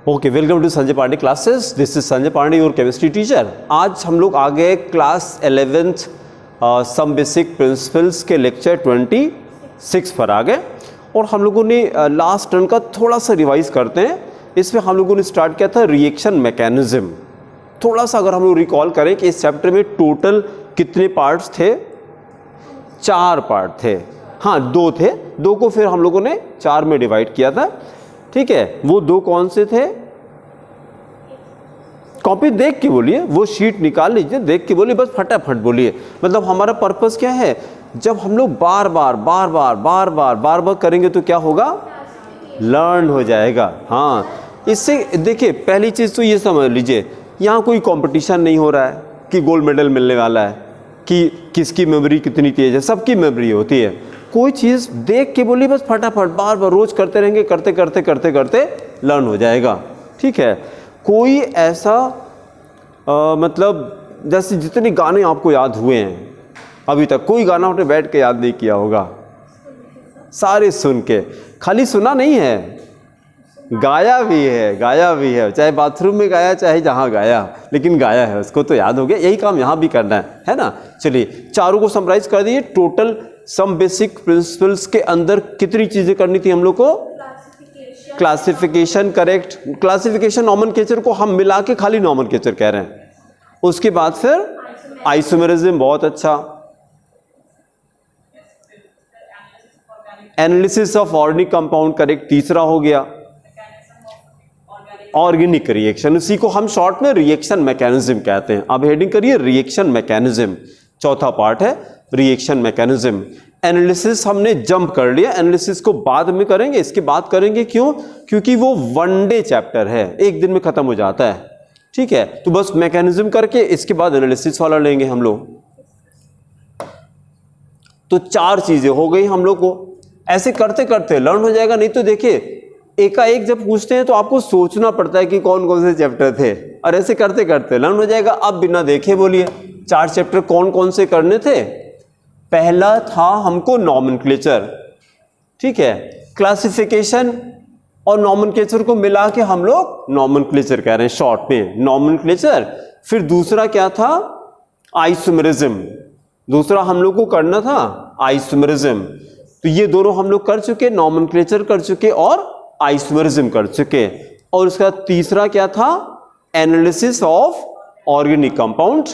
Okay, welcome to Sanjay Pandey classes. This is Sanjay Pandey, your chemistry teacher. आज हम लोग आ गए class 11th some basic principles के लेक्चर 26 पर आ गए और हम लोगों ने लास्ट टर्न का थोड़ा सा रिवाइज करते हैं। इसमें हम लोगों ने स्टार्ट किया था रिएक्शन मैकेनिज्म। थोड़ा सा अगर हम लोग रिकॉल करें कि इस चैप्टर में टोटल कितने पार्ट्स थे? 4 पार्ट थे। हाँ, 2 थे, 2 को फिर हम लोगों ने 4 में डिवाइड किया था। ठीक है, वो 2 कौन से थे? कॉपी देख के बोलिए, वो शीट निकाल लीजिए, देख के बोलिए, बस फटाफट बोलिए। मतलब हमारा पर्पस क्या है? जब हम लोग बार बार करेंगे तो क्या होगा? लर्न हो जाएगा। हाँ, इससे देखिए, पहली चीज तो ये समझ लीजिए, यहाँ कोई कंपटीशन नहीं हो रहा है कि गोल्ड मेडल मिलने वाला है, कि किसकी मेमोरी कितनी तेज है। सबकी मेमोरी होती है। कोई चीज़ देख के बोली, बस फटाफट बार बार रोज करते रहेंगे, करते करते लर्न हो जाएगा। ठीक है, कोई ऐसा मतलब जैसे जितने गाने आपको याद हुए हैं अभी तक, कोई गाना आपने बैठ के याद नहीं किया होगा, सारे सुन के। खाली सुना नहीं है, गाया भी है, चाहे बाथरूम में गाया, चाहे जहाँ गाया, लेकिन गाया है, उसको तो याद हो गया। यही काम यहाँ भी करना है ना। चलिए, चारों को समराइज कर दिए। टोटल सम बेसिक प्रिंसिपल्स के अंदर कितनी चीजें करनी थी हम लोग को? Classification, correct. क्लासिफिकेशन, नॉमेनक्लेचर को हम मिला के खाली नॉमेनक्लेचर कह रहे हैं। उसके बाद फिर आइसोमेरिज्म, बहुत अच्छा। Analysis of organic compound, correct, तीसरा हो गया। ऑर्गेनिक रिएक्शन, उसी को हम शॉर्ट में रिएक्शन मैकेनिज्म कहते हैं। अब हेडिंग करिए रिएक्शन मैकेनिज्म। चौथा पार्ट है रिएक्शन मैकेनिज्म। एनालिसिस हमने जंप कर लिया, एनालिसिस को बाद में करेंगे, इसके बाद करेंगे। क्यों? क्योंकि वो 1 डे चैप्टर है, एक दिन में खत्म हो जाता है। ठीक है, तो बस मैकेनिज्म करके इसके बाद एनालिसिस वाला लेंगे हम लोग। तो 4 चीजें हो गई हम लोग को। ऐसे करते करते लर्न हो जाएगा। नहीं तो देखिए, एकाएक जब पूछते हैं तो आपको सोचना पड़ता है कि कौन कौन से चैप्टर थे, और ऐसे करते करते लर्न हो जाएगा। अब बिना देखे बोलिए, 4 चैप्टर कौन कौन से करने थे? पहला था हमको नॉमेनक्लेचर। ठीक है, क्लासिफिकेशन और नॉमेनक्लेचर को मिला के हम लोग नॉमेनक्लेचर कह रहे हैं शॉर्ट में, नॉमेनक्लेचर। फिर दूसरा क्या था? आइसोमेरिज्म। दूसरा हम लोग को करना था आइसोमेरिज्म। तो ये दोनों हम लोग कर चुके, नॉमेनक्लेचर कर चुके और आइसोमेरिज्म कर चुके। और उसका तीसरा क्या था? Analysis of organic compound.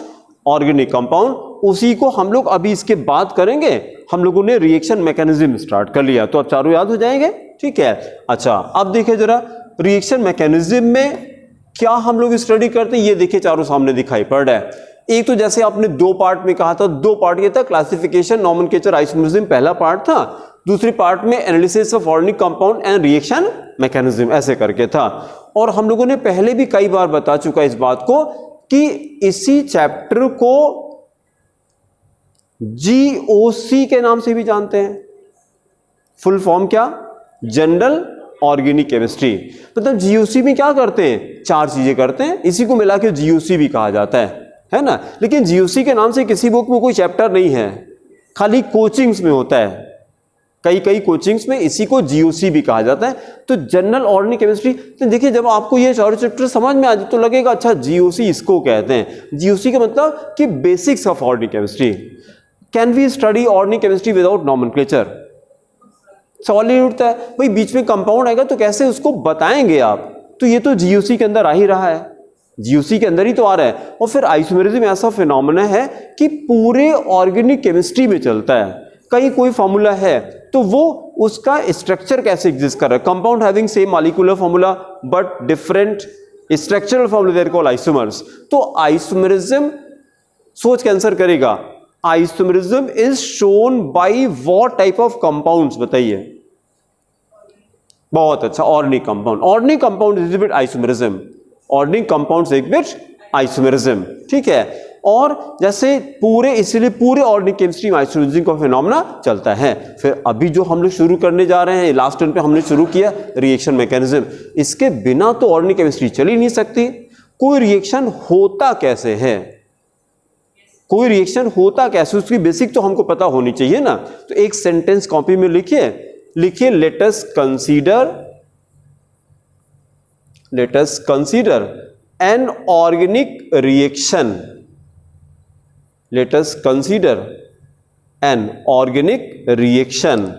Organic compound, उसी को हम लोग अभी इसके बाद करेंगे। हम लोगों ने रिएक्शन मैकेनिज्म स्टार्ट कर लिया, तो अब चारों याद हो जाएंगे। ठीक है, अच्छा, अब देखिए जरा रिएक्शन मैकेनिज्म में क्या हम लोग स्टडी करते हैं। ये देखिए चारों सामने दिखाई पड़ रहा है। एक तो जैसे आपने 2 पार्ट में कहा था, 2 पार्ट ये था, क्लासिफिकेशन, नॉमेनक्लेचर, आइसोमेरिज्म पहला पार्ट था। दूसरी पार्ट में analysis of organic compound and reaction mechanism, ऐसे करके था। और हम लोगों ने पहले भी कई बार बता चुका इस बात को कि इसी चैप्टर को GOC के नाम से भी जानते हैं। फुल फॉर्म क्या? General organic chemistry. मतलब GOC में क्या करते हैं? 4 चीजें करते हैं, इसी को मिला के GOC भी कहा जाता है ना। लेकिन GOC के नाम से किसी बुक में कोई चैप्टर नहीं है, खाली कोचिंग्स में होता है। कई कोचिंग्स में इसी को GOC भी कहा जाता है। तो जनरल ऑर्गेनिक केमिस्ट्री, तो देखिए जब आपको ये चारों चैप्टर समझ में आ जाए तो लगेगा अच्छा GOC इसको कहते हैं। GOC का मतलब कि basics of organic chemistry. Can we study organic chemistry without nomenclature? सवाल ही उठता है, भाई बीच में कंपाउंड आएगा तो कैसे उसको बताएंगे आप? तो ये तो GOC के अंदर आ ही रहा है, GOC के अंदर ही तो आ रहा है। और फिर आइसोमेरिज्म ऐसा फिनोमेना है कि पूरे ऑर्गेनिक केमिस्ट्री में चलता है। कहीं कोई फॉर्मूला है तो वो उसका स्ट्रक्चर कैसे एग्जिस्ट कर रहा है। Compound having same molecular formula but different structural formula, they're called isomers. तो आइसोमेरिज्म सोच के आंसर करेगा, isomerism is shown by what type of compounds? बताइए। बहुत अच्छा, organic compound. Organic compound exhibit isomerism, organic compounds exhibit isomerism. ठीक है, और जैसे पूरे, इसलिए पूरे ऑर्गेनिक केमिस्ट्री में आइसोमेरिज्म का फिनोमेना चलता है। फिर अभी जो हम लोग शुरू करने जा रहे हैं, लास्ट टर्न पे हमने शुरू किया रिएक्शन मैकेनिज्म। इसके बिना तो ऑर्गेनिक केमिस्ट्री चल ही नहीं सकती। कोई रिएक्शन होता कैसे है, कोई रिएक्शन होता कैसे, उसकी बेसिक तो हमको पता होनी चाहिए ना। तो एक सेंटेंस कॉपी में लिखिए, let us consider let us consider an organic reaction. Let us consider an organic reaction.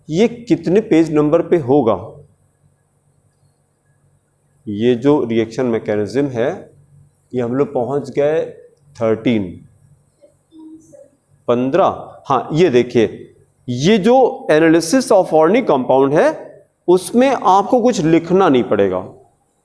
ये कितने पेज नंबर पे होगा? ये जो रिएक्शन मैकेनिज्म है ये हम लोग पहुंच गए 15। हाँ, ये देखिए, ये जो एनालिसिस ऑफ ऑर्गेनिक कंपाउंड है उसमें आपको कुछ लिखना नहीं पड़ेगा,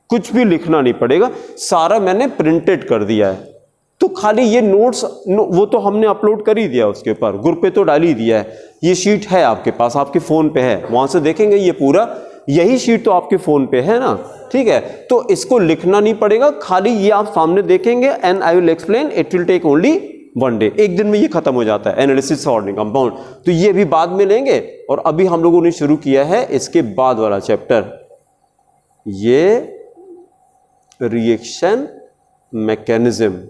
कुछ भी लिखना नहीं पड़ेगा, सारा मैंने प्रिंटेड कर दिया है। तो खाली ये नोट्स वो तो हमने अपलोड कर ही दिया, उसके ऊपर ग्रुप पे तो डाल ही दिया है। ये शीट है आपके पास, आपके फ़ोन पे है, वहाँ से देखेंगे ये पूरा यही शीट तो आपके फ़ोन पे है ना, ठीक है। तो इसको लिखना नहीं पड़ेगा, खाली ये आप सामने देखेंगे and I will explain, it will take only 1 day. एक दिन में ये खत्म हो जाता है एनालिसिस ऑर्गेनिक कंपाउंड। तो ये भी बाद में लेंगे, और अभी हम लोगों ने शुरू किया है इसके बाद वाला चैप्टर, ये रिएक्शन मैकेनिज्म,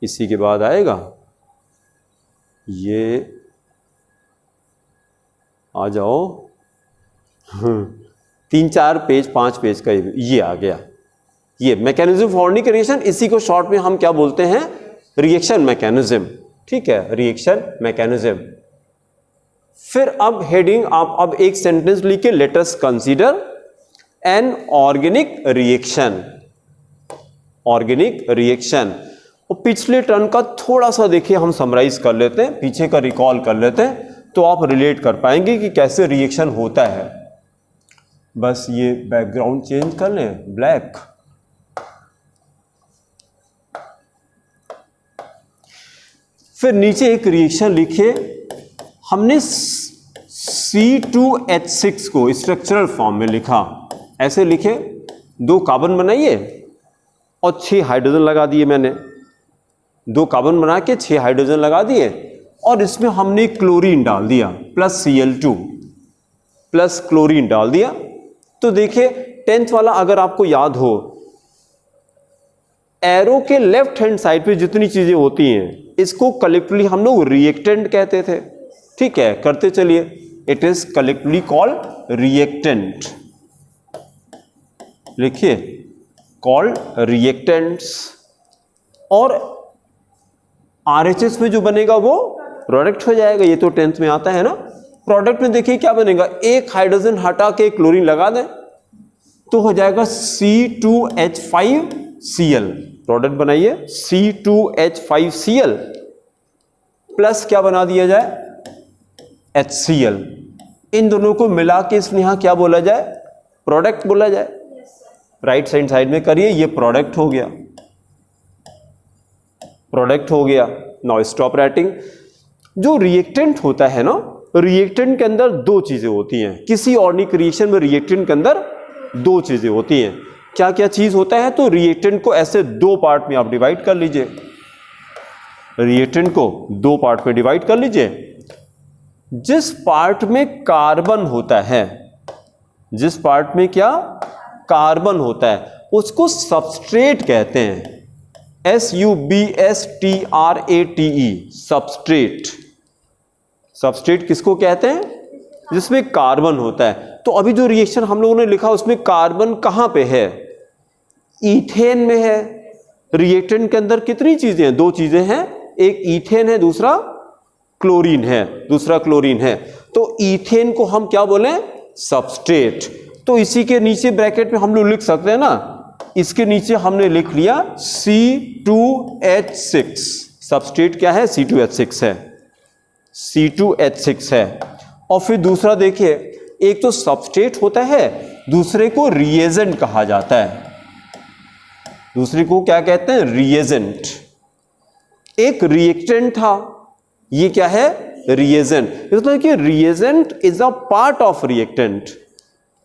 इसी के बाद आएगा ये, आ जाओ 3-4 पेज 5 पेज का ये आ गया, ये मैकेनिज्म फॉर ऑर्गेनिक रिएक्शन। इसी को शॉर्ट में हम क्या बोलते हैं? रिएक्शन मैकेनिज्म, ठीक है, रिएक्शन मैकेनिज्म। फिर अब हेडिंग आप अब एक सेंटेंस लिखे, let us consider an organic reaction. Organic reaction, और पिछले टर्न का थोड़ा सा देखिए हम समराइज कर लेते हैं, पीछे का रिकॉल कर लेते हैं, तो आप रिलेट कर पाएंगे कि कैसे रिएक्शन होता है। बस ये बैकग्राउंड चेंज कर लें, ब्लैक। फिर नीचे एक रिएक्शन लिखिए, हमने C2H6 को स्ट्रक्चरल फॉर्म में लिखा, ऐसे लिखे, 2 कार्बन बनाइए और 6 हाइड्रोजन लगा दिए मैंने, 2 कार्बन बना के 6 हाइड्रोजन लगा दिए, और इसमें हमने क्लोरीन डाल दिया प्लस Cl2 प्लस क्लोरीन डाल दिया। तो देखिए 10th वाला अगर आपको याद हो, एरो के लेफ्ट हैंड साइड पे जितनी चीजें होती हैं इसको कलेक्टिवली हम लोग रिएक्टेंट कहते थे, ठीक है, करते चलिए, it is collectively called reactant. लिखिए कॉल्ड रिएक्टेंट्स, और RHS में जो बनेगा वो प्रोडक्ट हो जाएगा, ये तो 10th में आता है ना। प्रोडक्ट में देखिए क्या बनेगा, 1 हाइड्रोजन हटा के क्लोरीन लगा दें तो हो जाएगा C2H5Cl। प्रोडक्ट बनाइए C2H5Cl प्लस क्या बना दिया जाए, HCl। इन दोनों को मिला के इसमें यहां क्या बोला जाए, प्रोडक्ट बोला जाए। राइट साइड में करिए, ये प्रोडक्ट हो गया, प्रोडक्ट हो गया। Now stop writing. जो रिएक्टेंट होता है ना, रिएक्टेंट के अंदर 2 चीजें होती हैं, किसी ऑर्गेनिक रिएक्शन में रिएक्टेंट के अंदर 2 चीजें होती हैं। क्या क्या चीज होता है? तो रिएक्टेंट को ऐसे 2 पार्ट में आप डिवाइड कर लीजिए, रिएक्टेंट को 2 पार्ट में डिवाइड कर लीजिए। जिस पार्ट में कार्बन होता है, जिस पार्ट में क्या कार्बन होता है, उसको सबस्ट्रेट कहते हैं, SUBSTRATE, सबस्ट्रेट। सबस्ट्रेट किसको कहते हैं? जिसमें कार्बन होता है। तो अभी जो रिएक्शन हम लोगों ने लिखा उसमें कार्बन कहां पे है? ईथेन में है। रिएक्टेंट के अंदर कितनी चीजें हैं? 2 चीजें हैं, एक ईथेन है, दूसरा क्लोरीन है, दूसरा क्लोरीन है। तो ईथेन को हम क्या बोलें? सबस्ट्रेट। तो इसी के नीचे ब्रैकेट में हम लोग लिख सकते हैं ना, इसके नीचे हमने लिख लिया C2H6। सबस्ट्रेट क्या है? C2H6 है, C2H6 है। और फिर दूसरा देखिए, एक तो सबस्ट्रेट होता है, दूसरे को रिएजेंट कहा जाता है। दूसरे को क्या कहते हैं? रिएजेंट। एक रिएक्टेंट था, ये क्या है? रिएजेंट। मतलब कि reagent is a part of reactant.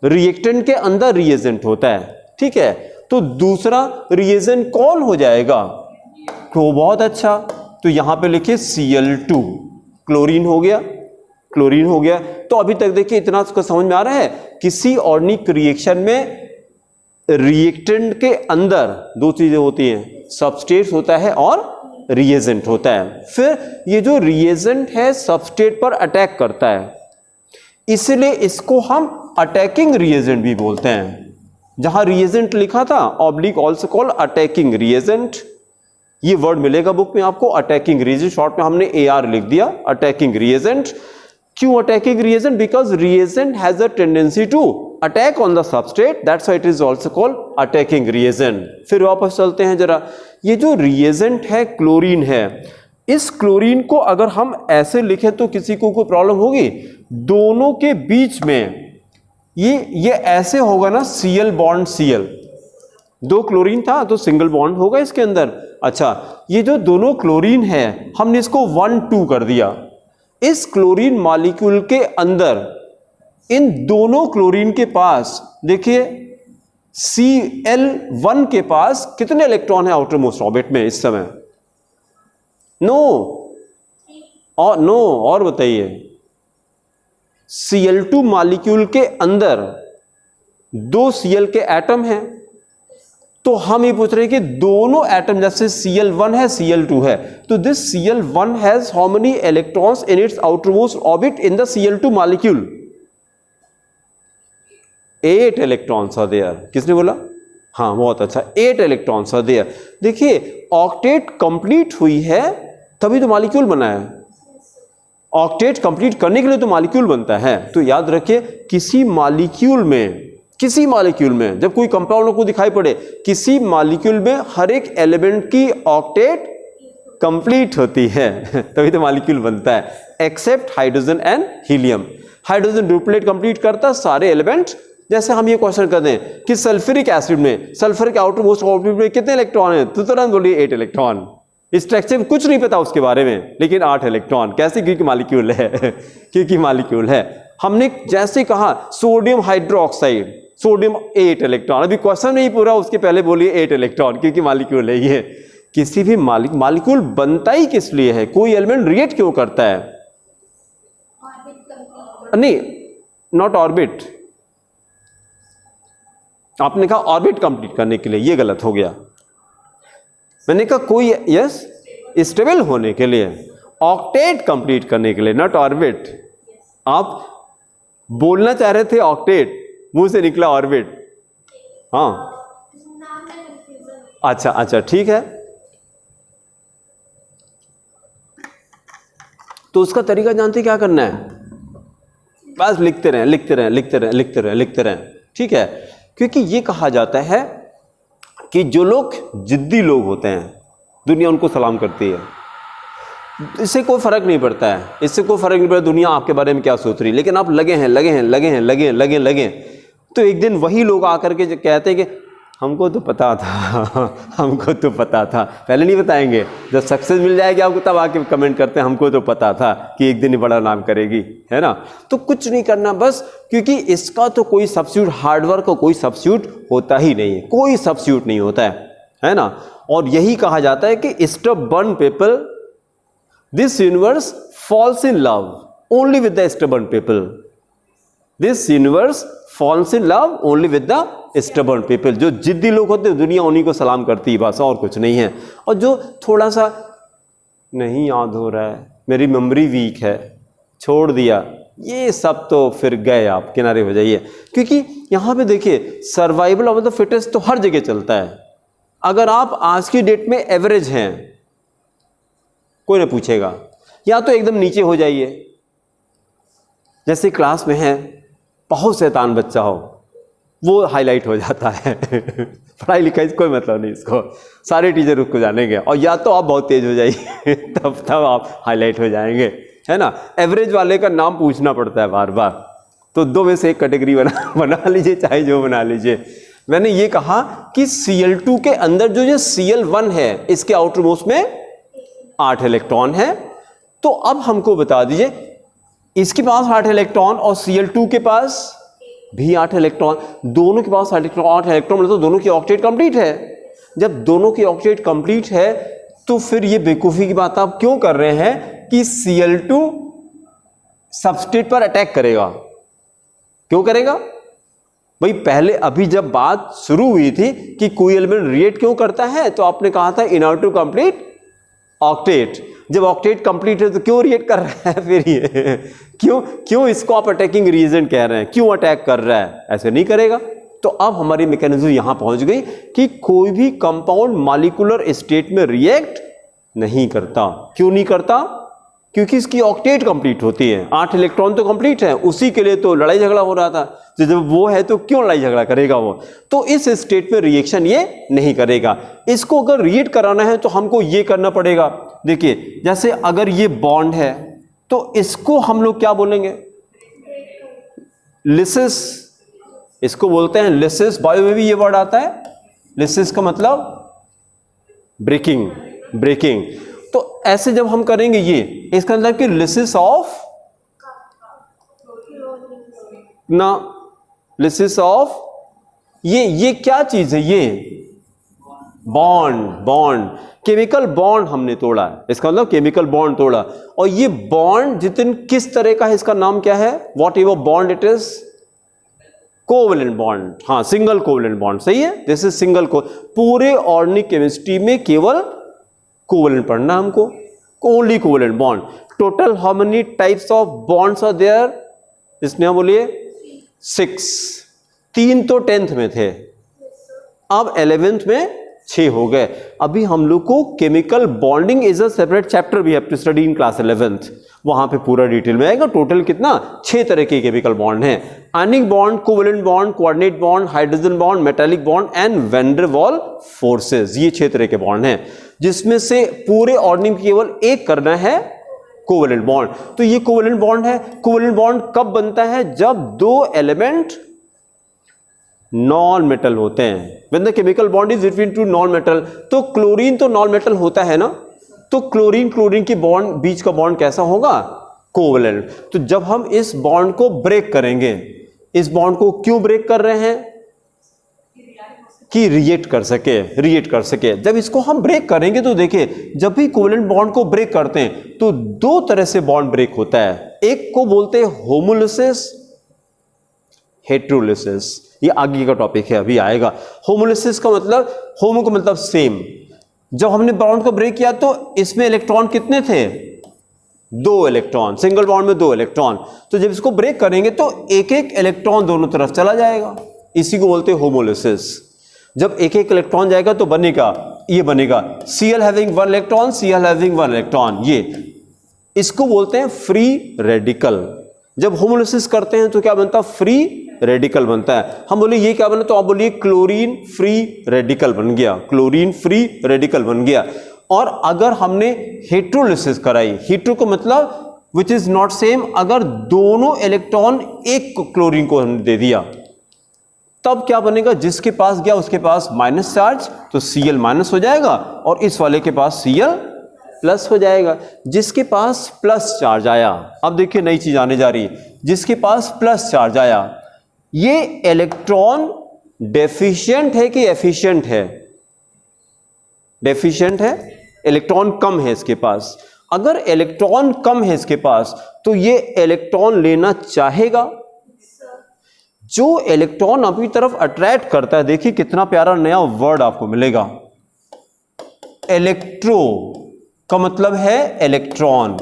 Reactant के अंदर रिएजेंट होता है, ठीक है। तो दूसरा रिएजेंट कौन हो जाएगा? तो बहुत अच्छा, तो यहां पे लिखिए Cl2, क्लोरीन हो गया, क्लोरीन हो गया। तो अभी तक देखिए इतना उसको समझ में आ रहा है, किसी ऑर्गेनिक रिएक्शन में रिएक्टेंट के अंदर 2 चीजें होती हैं, सबस्ट्रेट होता है और रिएजेंट होता है। फिर ये जो रिएजेंट है सबस्ट्रेट पर अटैक करता है, इसलिए इसको हम अटैकिंग रिएजेंट भी बोलते हैं। जहां रिएजेंट लिखा था oblique also called attacking reagent, ये वर्ड मिलेगा बुक में आपको, अटैकिंग रिएजेंट, शॉर्ट में हमने AR लिख दिया, अटैकिंग रिएजेंट। क्यों attacking reagent? Because reagent has a tendency to attack on the substrate, that's why it is also called attacking reagent. फिर वापस चलते हैं जरा, ये जो रिएजेंट है क्लोरीन है, इस क्लोरीन को अगर हम ऐसे लिखें तो किसी को कोई प्रॉब्लम होगी? दोनों के बीच में ये ऐसे होगा ना, Cl बॉन्ड Cl, दो क्लोरीन था तो सिंगल बॉन्ड होगा इसके अंदर। अच्छा, ये जो दोनों क्लोरीन है हमने इसको 1,2 कर दिया। इस क्लोरीन मॉलिक्यूल के अंदर इन दोनों क्लोरीन के पास देखिए Cl1 के पास कितने इलेक्ट्रॉन है आउटर मोस्ट ऑर्बिट में इस समय? नो और बताइए। Cl2 मॉलिक्यूल के अंदर 2 Cl के एटम हैं, तो हम ये पूछ रहे हैं कि दोनों एटम जैसे Cl1 है Cl2 है, तो this Cl1 has how many electrons in its outermost orbit in the Cl2 molecule? 8 electrons are there. किसने बोला? हाँ, बहुत अच्छा, 8 इलेक्ट्रॉन्स आर देयर। देखिए ऑक्टेट कंप्लीट हुई है तभी तो मॉलिक्यूल बना है, ऑक्टेट कंप्लीट करने के लिए तो मॉलिक्यूल बनता है। तो याद रखिए किसी मॉलिक्यूल में जब कोई कंपाउंड को दिखाई पड़े, किसी मॉलिक्यूल में हर एक एलिमेंट की ऑक्टेट कंप्लीट होती है तभी तो मॉलिक्यूल बनता है, except hydrogen and helium. Hydrogen duplet complete करता सारे एलिमेंट। जैसे हम ये क्वेश्चन करते हैं कि सल्फ्यूरिक एसिड में, सल्फर के आउटर मोस्ट ऑर्बिट में कितने इलेक्ट्रॉन हैं, तो तुरंत बोलिए 8 इलेक्ट्रॉन। स्ट्रक्चर कुछ नहीं पता उसके बारे में, लेकिन 8 इलेक्ट्रॉन। कैसे? क्योंकि मॉलिक्यूल है क्योंकि मॉलिक्यूल है। हमने जैसे कहा सोडियम हाइड्रोक्साइड, सोडियम 8 इलेक्ट्रॉन। अभी क्वेश्चन नहीं पूरा, उसके पहले बोलिए 8 इलेक्ट्रॉन, क्योंकि मॉलिक्यूल है ये। किसी भी मॉलिक्यूल बनता ही किस लिए है? कोई एलिमेंट रिएक्ट क्यों करता है? नहीं, नॉट ऑर्बिट, आपने कहा ऑर्बिट कंप्लीट करने के लिए, ये गलत हो गया। मैंने कहा कोई, यस, स्टेबल होने के लिए, ऑक्टेट कंप्लीट करने के लिए, नॉट ऑर्बिट। आप बोलना चाह रहे थे ऑक्टेट, मुंह से निकला ऑर्बिट। हाँ, अच्छा, ठीक है। तो उसका तरीका जानते क्या करना है? बस लिखते रहें, ठीक है। क्योंकि ये कहा जाता है कि जो लोग जिद्दी लोग होते हैं, दुनिया उनको सलाम करती है। इससे कोई फर्क नहीं पड़ता, दुनिया आपके बारे में क्या सोच रही है, लेकिन आप लगे हैं, तो एक दिन वही लोग आकर के कहते हैं कि हमको तो पता था। पहले नहीं बताएंगे, जब सक्सेस मिल जाएगी आपको तब आके कमेंट करते हैं हमको तो पता था कि एक दिन ही बड़ा नाम करेगी, है ना। तो कुछ नहीं करना बस, क्योंकि इसका तो कोई सब्स्टिट्यूट, हार्डवर्क का कोई सब्स्टिट्यूट होता ही नहीं है, कोई सब्स्टिट्यूट नहीं होता है ना। और यही कहा जाता है कि stubborn people, this universe falls in love only with the stubborn people. This universe falls in love only with the stubborn people. जो जिद्दी लोग होते हैं दुनिया उन्हीं को सलाम करती है, बस, और कुछ नहीं है। और जो थोड़ा सा नहीं याद हो रहा है, मेरी मेमोरी वीक है, छोड़ दिया, ये सब तो फिर गए, आप किनारे हो जाइए। क्योंकि यहाँ पे देखिए सर्वाइवल ऑफ द फिटेस्ट तो हर जगह चलता है। अगर आप आज की डेट में एवरेज हैं, कोई ना पूछेगा, या तो एकदम नीचे हो जाइए, जैसे क्लास में है बहुत शैतान बच्चा हो, वो हाईलाइट हो जाता है पढ़ाई लिखाई कोई मतलब नहीं इसको, सारे टीचर उसको जानेंगे। और या तो आप बहुत तेज हो जाइए तब आप हाईलाइट हो जाएंगे, है ना। एवरेज वाले का नाम पूछना पड़ता है बार बार, तो 2 में से एक कैटेगरी बना लीजिए, चाहे जो बना लीजिए। मैंने ये कहा कि Cl2 के अंदर जो Cl1 है, इसके आउटर मोस्ट में 8 इलेक्ट्रॉन है। तो अब हमको बता दीजिए, इसके पास 8 इलेक्ट्रॉन और Cl2 के पास भी 8 इलेक्ट्रॉन, दोनों के पास 8 इलेक्ट्रॉन, मतलब दोनों की ऑक्टेट कंप्लीट है। जब दोनों की ऑक्टेट कंप्लीट है तो फिर ये बेवकूफ़ी की बात आप क्यों कर रहे हैं कि Cl2 सबस्ट्रेट पर अटैक करेगा? क्यों करेगा भाई? पहले अभी जब बात शुरू हुई थी कि कोई एलिमेंट रिएक्ट क्यों करता है, तो आपने कहा था in order to complete octet. जब ऑक्टेट कंप्लीट है तो क्यों रिएक्ट कर रहा है फिर ये? क्यों इसको आप अटैकिंग रीजन कह रहे हैं? क्यों अटैक कर रहा है? ऐसे नहीं करेगा। तो तो अब हमारी मैकेनिज्म यहां पहुंच गई कि कोई भी कंपाउंड मॉलिक्यूलर स्टेट में रिएक्ट नहीं करता। क्यों नहीं करता? क्योंकि इसकी ऑक्टेट कंप्लीट होती है, 8 इलेक्ट्रॉन तो कंप्लीट है, उसी के लिए तो लड़ाई झगड़ा हो रहा था। तो जब वो है तो क्यों लड़ाई झगड़ा करेगा वो? तो इस स्टेट में रिएक्शन ये नहीं करेगा। इसको अगर रिएक्ट कराना है तो हमको ये करना पड़ेगा। देखिए जैसे अगर ये बॉन्ड है तो इसको हम लोग क्या बोलेंगे? लिसिस, इसको बोलते हैं लिसिस। बायो में भी ये वर्ड आता है, लिसिस का मतलब ब्रेकिंग, ब्रेकिंग। तो ऐसे जब हम करेंगे ये, इसका मतलब कि लिसिस ऑफ ना, लिसिस ऑफ ये क्या चीज है? ये बॉन्ड, बॉन्ड, केमिकल बॉन्ड हमने तोड़ा है, इसका मतलब केमिकल बॉन्ड तोड़ा। और ये बॉन्ड जितने किस तरह का है, इसका नाम क्या है? What ever bond it is, covalent bond. हाँ, सिंगल कोवेलेंट बॉन्ड, सही है, दिस इज सिंगल को। पूरे ऑर्गेनिक केमिस्ट्री में केवल कोवेलेंट पढ़ना हमको, only covalent bond. Total how many types of bonds are there? इसने बोलिए 6। 3 तो 10th में थे, अब 11th में 6 हो गए। अभी हम लोग को chemical bonding is a separate chapter, we have to study in class 11th। वहां पे पूरा डिटेल में आएगा। टोटल कितना? 6 तरह के केमिकल बॉन्ड हैं। Ionic bond, covalent bond, coordinate bond, hydrogen bond, metallic bond and van der Waals forces. ये 6 तरह के बॉन्ड हैं, जिसमें से पूरे ऑर्गेनिज्म केवल एक करना है, कोवेलेंट बॉन्ड। तो ये कोवेलेंट बॉन्ड है। कोवेलेंट बॉन्ड कब बनता है? जब 2 एलिमेंट नॉन मेटल होते हैं। When the chemical bond is between 2 non metal. तो क्लोरीन तो नॉन मेटल होता है ना, तो क्लोरीन क्लोरीन की बॉन्ड, बीच का बॉन्ड कैसा होगा? कोवेलेंट। तो जब हम इस बॉन्ड को ब्रेक करेंगे, इस बॉन्ड को क्यों ब्रेक कर रहे हैं? कि रिएक्ट कर सके, रिएक्ट कर सके। जब इसको हम ब्रेक करेंगे तो देखिए, जब भी कोवेलेंट बॉन्ड को ब्रेक करते हैं तो 2 तरह से बॉन्ड ब्रेक होता है। एक को बोलते हैं होमोलिसिस, हेटेरोलिसिस। ये आगे का टॉपिक है, अभी आएगा। होमोलिसिस का मतलब, होमो का मतलब सेम। जब हमने बॉन्ड को ब्रेक किया तो इसमें इलेक्ट्रॉन कितने थे? 2 इलेक्ट्रॉन, सिंगल बॉन्ड में 2 इलेक्ट्रॉन। तो जब इसको ब्रेक करेंगे तो एक एक इलेक्ट्रॉन दोनों तरफ चला जाएगा, इसी को बोलते हैं होमोलिसिस। जब एक एक इलेक्ट्रॉन जाएगा तो बनेगा, ये बनेगा Cl having 1 electron, Cl having 1 electron. ये इसको बोलते हैं फ्री रेडिकल। जब होमोलिसिस करते हैं तो क्या बनता है? फ्री रेडिकल बनता है। हम बोले ये क्या बना, तो आप बोलिए क्लोरीन फ्री रेडिकल बन गया, क्लोरीन फ्री रेडिकल बन गया। और अगर हमने हेटेरोलिसिस कराई, हेटेरो का मतलब विच इज नॉट सेम, अगर दोनों इलेक्ट्रॉन एक क्लोरीन को हमने दे दिया, तब क्या बनेगा? जिसके पास गया उसके पास माइनस चार्ज, तो Cl माइनस हो जाएगा, और इस वाले के पास Cl प्लस हो जाएगा। जिसके पास प्लस चार्ज आया, अब देखिए नई चीज आने जा रही है, जिसके पास प्लस चार्ज आया, ये इलेक्ट्रॉन डेफिशिएंट है कि एफिशिएंट है? डेफिशिएंट है, इलेक्ट्रॉन कम है इसके पास। अगर इलेक्ट्रॉन कम है इसके पास तो ये इलेक्ट्रॉन लेना चाहेगा। जो इलेक्ट्रॉन अपनी तरफ अट्रैक्ट करता है, देखिए कितना प्यारा नया वर्ड आपको मिलेगा, इलेक्ट्रो का मतलब है इलेक्ट्रॉन।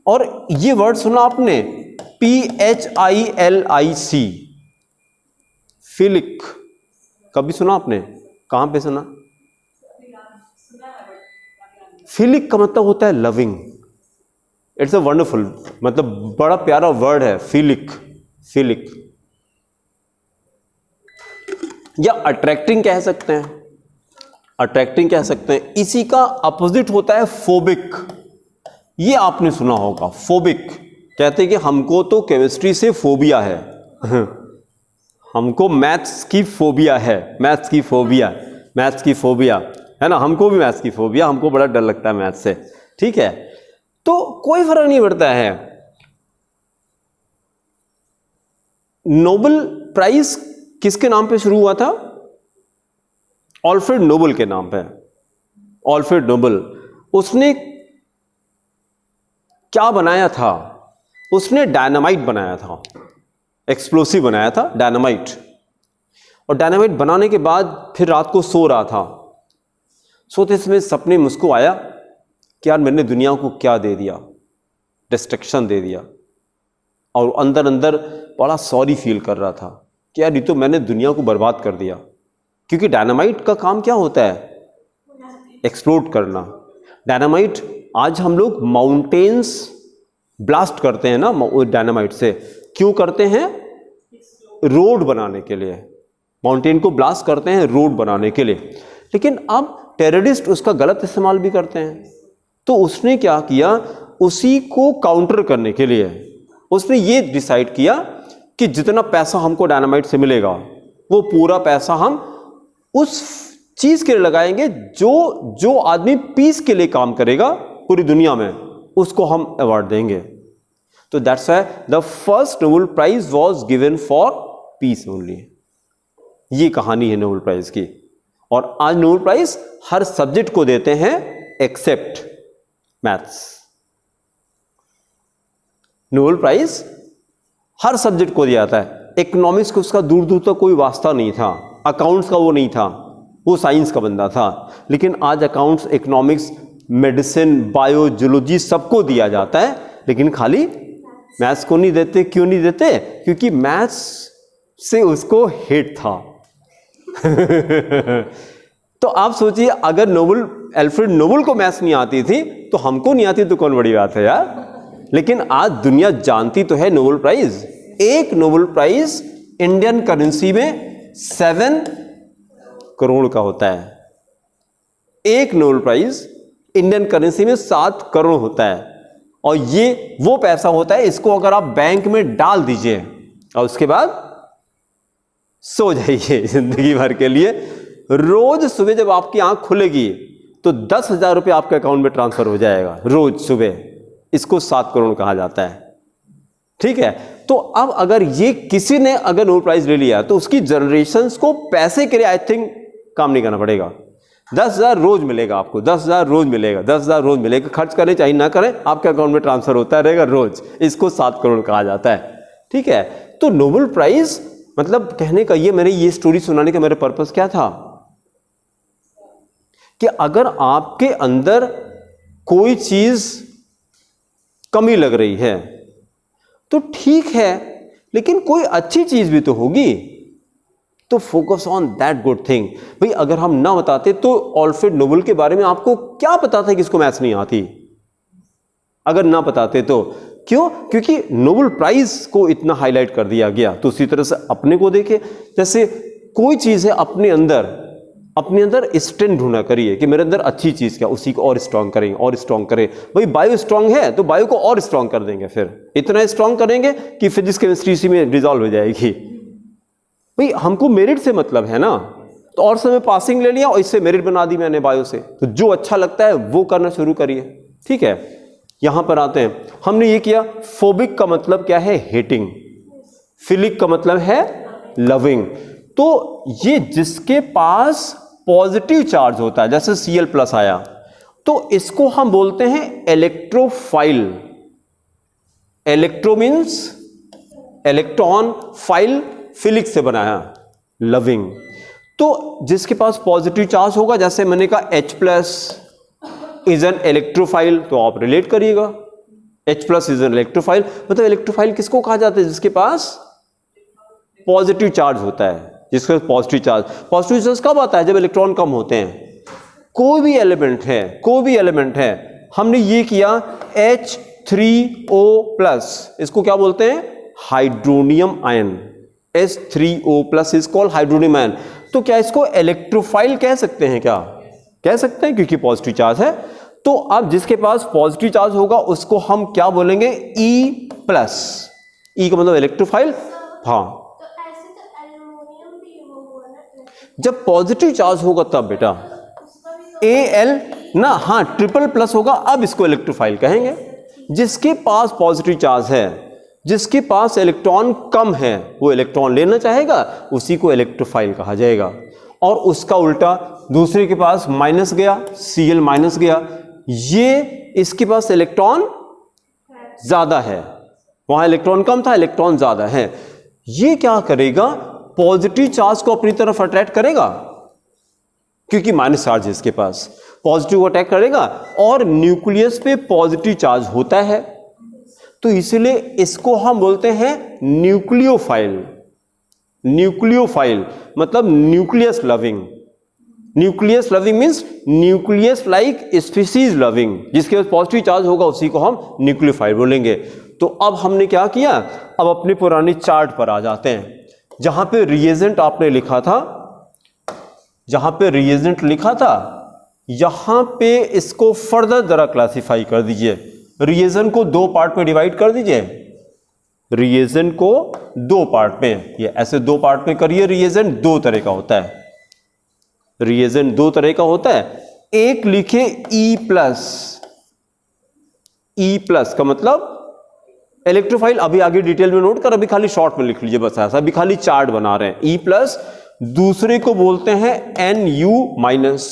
और ये वर्ड सुना आपने, PHILIC, फिलिक, कभी सुना आपने? कहां पे सुना? फिलिक का मतलब होता है लविंग। इट्स अ वंडरफुल, मतलब बड़ा प्यारा वर्ड है फिलिक, फिलिक, या अट्रैक्टिंग कह सकते हैं, अट्रैक्टिंग कह सकते हैं। इसी का अपोजिट होता है फोबिक। ये आपने सुना होगा, फोबिक। कहते हैं कि हमको तो केमिस्ट्री से फोबिया है, हमको मैथ्स की फोबिया है, मैथ्स की फोबिया, मैथ्स की फोबिया है ना, हमको भी मैथ्स की फोबिया, हमको बड़ा डर लगता है मैथ्स से, ठीक है। तो कोई फर्क नहीं पड़ता है। नोबेल प्राइज किसके नाम पे शुरू हुआ था? अल्फ्रेड नोबेल के नाम पे। अल्फ्रेड नोबेल, उसने क्या बनाया था? उसने डायनामाइट बनाया था, एक्सप्लोसिव बनाया था, डायनामाइट। और डायनामाइट बनाने के बाद फिर रात को सो रहा था, सोते समय सपने में मुझको आया कि यार मैंने दुनिया को क्या दे दिया, डिस्ट्रक्शन दे दिया। और अंदर अंदर बड़ा सॉरी फील कर रहा था कि यार ये तो मैंने दुनिया को बर्बाद कर दिया। क्योंकि डायनामाइट का काम क्या होता है? एक्सप्लोड करना। डायनामाइट, आज हम लोग माउंटेन्स ब्लास्ट करते हैं ना डायनामाइट से। क्यों करते हैं? रोड बनाने के लिए। माउंटेन को ब्लास्ट करते हैं रोड बनाने के लिए। लेकिन अब टेररिस्ट उसका गलत इस्तेमाल भी करते हैं। तो उसने क्या किया, उसी को काउंटर करने के लिए उसने ये डिसाइड किया कि जितना पैसा हमको डायनामाइट से मिलेगा वो पूरा पैसा हम उस चीज के लिए लगाएंगे जो आदमी पीस के लिए काम करेगा पूरी दुनिया में, उसको हम अवार्ड देंगे। तो that's why the first Nobel prize was given for peace only. ये कहानी है नोबेल प्राइज की। और आज नोबेल प्राइज हर सब्जेक्ट को देते हैं एक्सेप्ट मैथ्स। नोबेल प्राइज हर सब्जेक्ट को दिया जाता है। इकोनॉमिक्स को उसका दूर दूर तक कोई वास्ता नहीं था, अकाउंट्स का वो नहीं था, वो साइंस का बंदा था। लेकिन आज accounts, economics, medicine, bio, zoology सबको दिया जाता है, लेकिन खाली मैथ्स को नहीं देते। क्यों नहीं देते? क्योंकि मैथ्स से उसको हेट था। तो आप सोचिए, अगर अल्फ्रेड नोबेल को मैथ्स नहीं आती थी तो हमको नहीं आती तो कौन बड़ी बात है यार। लेकिन आज दुनिया जानती तो है नोबेल प्राइज। एक नोबेल प्राइज इंडियन करेंसी में 7 करोड़ का होता है। एक नोबेल प्राइज इंडियन करेंसी में 7 करोड़ होता है। और ये वो पैसा होता है, इसको अगर आप बैंक में डाल दीजिए और उसके बाद सो जाइए जिंदगी भर के लिए, रोज सुबह जब आपकी आंख खुलेगी तो 10,000 रुपये आपके अकाउंट में ट्रांसफर हो जाएगा रोज सुबह। इसको 7 करोड़ कहा जाता है। ठीक है। तो अब अगर ये किसी ने अगर नोबेल प्राइज ले लिया तो उसकी जनरेशंस को पैसे के लिए आई थिंक काम नहीं करना पड़ेगा। 10,000 रोज मिलेगा आपको, 10,000 रोज मिलेगा, 10,000 रोज मिलेगा। खर्च करें चाहे ना करें, आपके अकाउंट में ट्रांसफर होता रहेगा रोज। इसको 7 करोड़ कहा जाता है। ठीक है। तो नोबेल प्राइज मतलब कहने का ये स्टोरी सुनाने का मेरा पर्पस क्या था कि अगर आपके अंदर कोई चीज कमी लग रही है तो ठीक है, लेकिन कोई अच्छी चीज भी तो होगी, तो focus on that good thing. भाई अगर हम ना बताते तो अल्फ्रेड नोबेल के बारे में आपको क्या पता था कि इसको मैथ्स नहीं आती? अगर ना बताते तो क्यों? क्योंकि नोबेल प्राइज को इतना हाईलाइट कर दिया गया। तो उसी तरह से अपने को देखे, जैसे कोई चीज है अपने अंदर स्ट्रेंथ ढूंढा करिए कि मेरे अंदर अच्छी चीज क्या, उसी को और स्ट्रांग करेंगे और स्ट्रांग करें। भाई बायो स्ट्रांग है तो बायो को और स्ट्रांग कर देंगे, फिर इतना स्ट्रांग करेंगे कि फिजिक्स केमिस्ट्री इसी में रिजॉल्व हो जाएगी। भाई हमको मेरिट से मतलब है ना, तो और समय पासिंग ले लिया और इससे मेरिट बना दी मैंने बायो से। तो जो अच्छा लगता है वो करना शुरू करिए। ठीक है। यहां पर आते हैं, हमने ये किया। फोबिक का मतलब क्या है? हेटिंग। फिलिक का मतलब है लविंग। तो ये जिसके पास पॉजिटिव चार्ज होता है, जैसे Cl+ आया, तो इसको हम बोलते हैं electrophile. Electro means electron, file philic से बनाया लविंग। तो जिसके पास पॉजिटिव चार्ज होगा, जैसे मैंने कहा H+ इज एन इलेक्ट्रोफाइल, तो आप रिलेट करिएगा। H+ इज एन इलेक्ट्रोफाइल, मतलब इलेक्ट्रोफाइल किसको कहा जाता है? जिसके पास पॉजिटिव चार्ज होता है। जिसका पॉजिटिव चार्ज कब आता है? जब इलेक्ट्रॉन कम होते हैं। कोई भी एलिमेंट है, हमने ये किया H3O+, इसको क्या बोलते हैं? Hydronium ion. H3O+ is called hydronium ion. तो क्या इसको इलेक्ट्रोफाइल कह सकते हैं? क्या कह सकते हैं? क्योंकि पॉजिटिव चार्ज है। तो अब जिसके पास पॉजिटिव चार्ज होगा उसको हम क्या बोलेंगे? E+। E का मतलब इलेक्ट्रोफाइल। हाँ, जब पॉजिटिव चार्ज होगा तब बेटा Al ना, हाँ ट्रिपल+ होगा, अब इसको इलेक्ट्रोफाइल कहेंगे। जिसके पास पॉजिटिव चार्ज है, जिसके पास इलेक्ट्रॉन कम है, वो इलेक्ट्रॉन लेना चाहेगा, उसी को इलेक्ट्रोफाइल कहा जाएगा। और उसका उल्टा, दूसरे के पास माइनस गया, Cl- गया, ये इसके पास इलेक्ट्रॉन ज्यादा है, वहां इलेक्ट्रॉन कम था, इलेक्ट्रॉन ज्यादा है। ये क्या करेगा? पॉजिटिव चार्ज को अपनी तरफ अट्रैक्ट करेगा, क्योंकि माइनस चार्ज है इसके पास, पॉजिटिव को अटैक करेगा। और न्यूक्लियस पे पॉजिटिव चार्ज होता है, तो इसलिए इसको हम बोलते हैं न्यूक्लियोफाइल। न्यूक्लियोफाइल मतलब nucleus loving. Nucleus loving means nucleus like species loving, जिसके पास पॉजिटिव चार्ज होगा उसी को हम न्यूक्लियोफाइल बोलेंगे। तो अब हमने क्या किया, अब अपने पुरानी चार्ट पर आ जाते हैं। जहां पे रिएजेंट आपने लिखा था, जहां पे रिएजेंट लिखा था, यहां पे इसको फर्दर जरा क्लासिफाई कर दीजिए। रिएजेंट को दो पार्ट में डिवाइड कर दीजिए। रिएजेंट को दो पार्ट में, ये ऐसे दो पार्ट में करिए। रिएजेंट दो तरह का होता है, रिएजेंट दो तरह का होता है। एक लिखे E प्लस, E प्लस का मतलब इलेक्ट्रोफाइल। अभी आगे डिटेल में नोट कर, अभी खाली शॉर्ट में लिख लीजिए बस ऐसा, अभी खाली चार्ट बना रहे हैं। E प्लस, दूसरे को बोलते हैं Nu minus,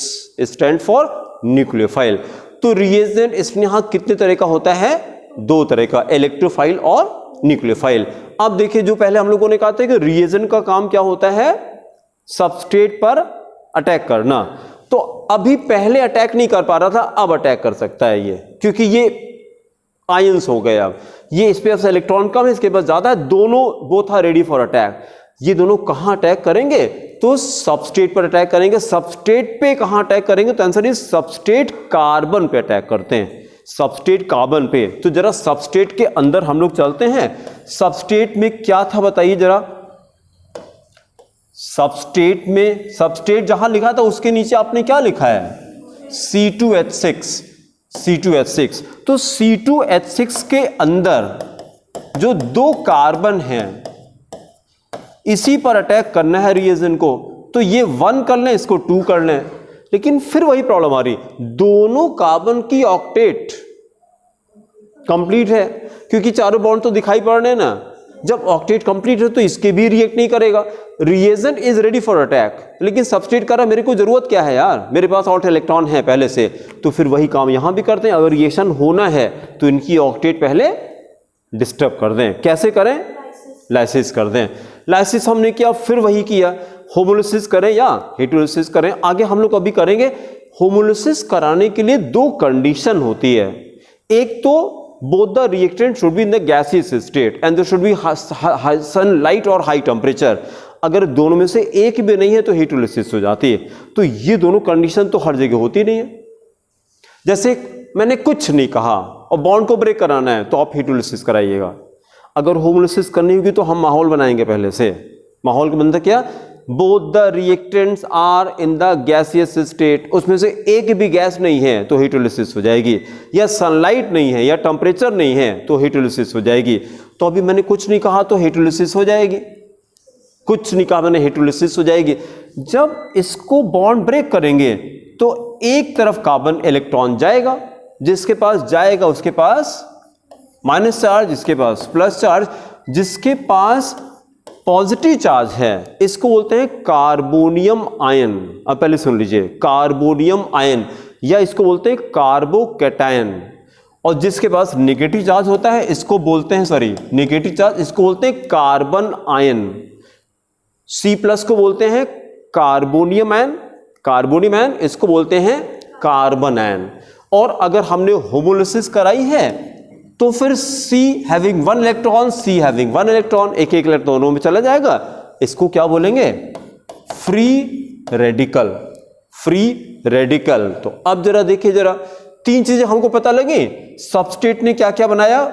stand for nucleophile. तो रिएजेंट इसमें यहां कितने तरह का होता है, दो तरह का, इलेक्ट्रोफाइल और न्यूक्लियोफाइल। अब देखिए, जो पहले हम लोगों ने कहा था कि रिएजेंट का काम क्या होता है, सबस्ट्रेट पर अटैक करना। तो अभी पहले अटैक नहीं कर पा रहा था, अब अटैक कर सकता है ये, क्योंकि ये आयंस हो गए। अब ये इस पे इलेक्ट्रॉन कम है, इसके पास ज्यादा है, दोनों both are ready for attack. ये दोनों कहां अटैक करेंगे, तो सबस्ट्रेट पर अटैक करेंगे। सबस्ट्रेट पे कहां अटैक करेंगे, तो आंसर इज सबस्ट्रेट कार्बन पे अटैक करते हैं, सबस्ट्रेट कार्बन पे। तो जरा सबस्ट्रेट के अंदर हम लोग चलते हैं। सबस्ट्रेट में क्या था बताइए जरा। सबस्ट्रेट में, सबस्ट्रेट जहां लिखा था उसके नीचे आपने क्या लिखा है, C2H6, C2H6। तो C2H6 के अंदर जो दो कार्बन हैं, इसी पर अटैक करना है रिएजेंट को। तो ये 1 कर लें, इसको 2 कर लें, लेकिन फिर वही प्रॉब्लम आ रही, दोनों कार्बन की ऑक्टेट कंप्लीट है, क्योंकि चारों बॉन्ड तो दिखाई पड़ रहे हैं ना। जब ऑक्टेट कंप्लीट है तो इसके भी रिएक्ट नहीं करेगा। Reagent is ready for attack, लेकिन सबस्ट्रेट कर रहा, मेरे को जरूरत क्या है यार, मेरे पास आउट इलेक्ट्रॉन है पहले से। तो फिर वही काम यहां भी करते हैं। अगर रिएक्शन होना है तो इनकी ऑक्टेट पहले डिस्टर्ब कर दें। कैसे करें, लाइसिस कर दें। लाइसिस हमने किया, फिर वही किया, होमोलिसिस करें या हेटेरोलिसिस करें। आगे हम लोग अभी करेंगे। होमोलिसिस कराने के लिए दो कंडीशन होती है। एक तो both the reactant should be in the gaseous state and there should be sunlight और high temperature। अगर दोनों में से एक भी नहीं है तो हेटेरोलिसिस हो जाती है। तो ये दोनों कंडीशन तो हर जगह होती नहीं है। जैसे मैंने कुछ नहीं कहा और बॉन्ड को ब्रेक कराना है तो आप हेटेरोलिसिस कराइएगा। अगर होमोलिसिस करनी होगी तो हम माहौल बनाएंगे पहले से। माहौल का मतलब क्या, both the reactants are in the gaseous state, उसमें से एक भी गैस नहीं है तो हेटेरोलिसिस हो जाएगी, या सनलाइट नहीं है या टेम्परेचर नहीं है तो हेटेरोलिसिस हो जाएगी। तो अभी मैंने कुछ नहीं कहा तो हेटेरोलिसिस हो जाएगी, कुछ नहीं कहा मैंने, हेटेरोलिसिस हो जाएगी। जब इसको बॉन्ड ब्रेक करेंगे तो एक तरफ कार्बन इलेक्ट्रॉन जाएगा, जिसके पास जाएगा उसके पास माइनस चार्ज, जिसके पास प्लस चार्ज, जिसके पास पॉजिटिव चार्ज है इसको बोलते हैं कार्बोनियम आयन। अब पहले सुन लीजिए, कार्बोनियम आयन, या इसको बोलते हैं कार्बोकैटायन। और जिसके पास नेगेटिव चार्ज होता है इसको बोलते हैं, सॉरी नेगेटिव चार्ज, इसको बोलते हैं कार्बन आयन। C प्लस को बोलते हैं कार्बोनियम आयन, कार्बोनियम आयन, इसको बोलते हैं कार्बन आयन। और अगर हमने होमोलिसिस कराई है तो फिर C having 1 electron, C having 1 electron, एक एक इलेक्ट्रॉन दोनों में चला जाएगा। इसको क्या बोलेंगे, फ्री रेडिकल, फ्री रेडिकल। तो अब जरा देखिए, जरा तीन चीजें हमको पता लगी। सबस्ट्रेट ने क्या क्या बनाया,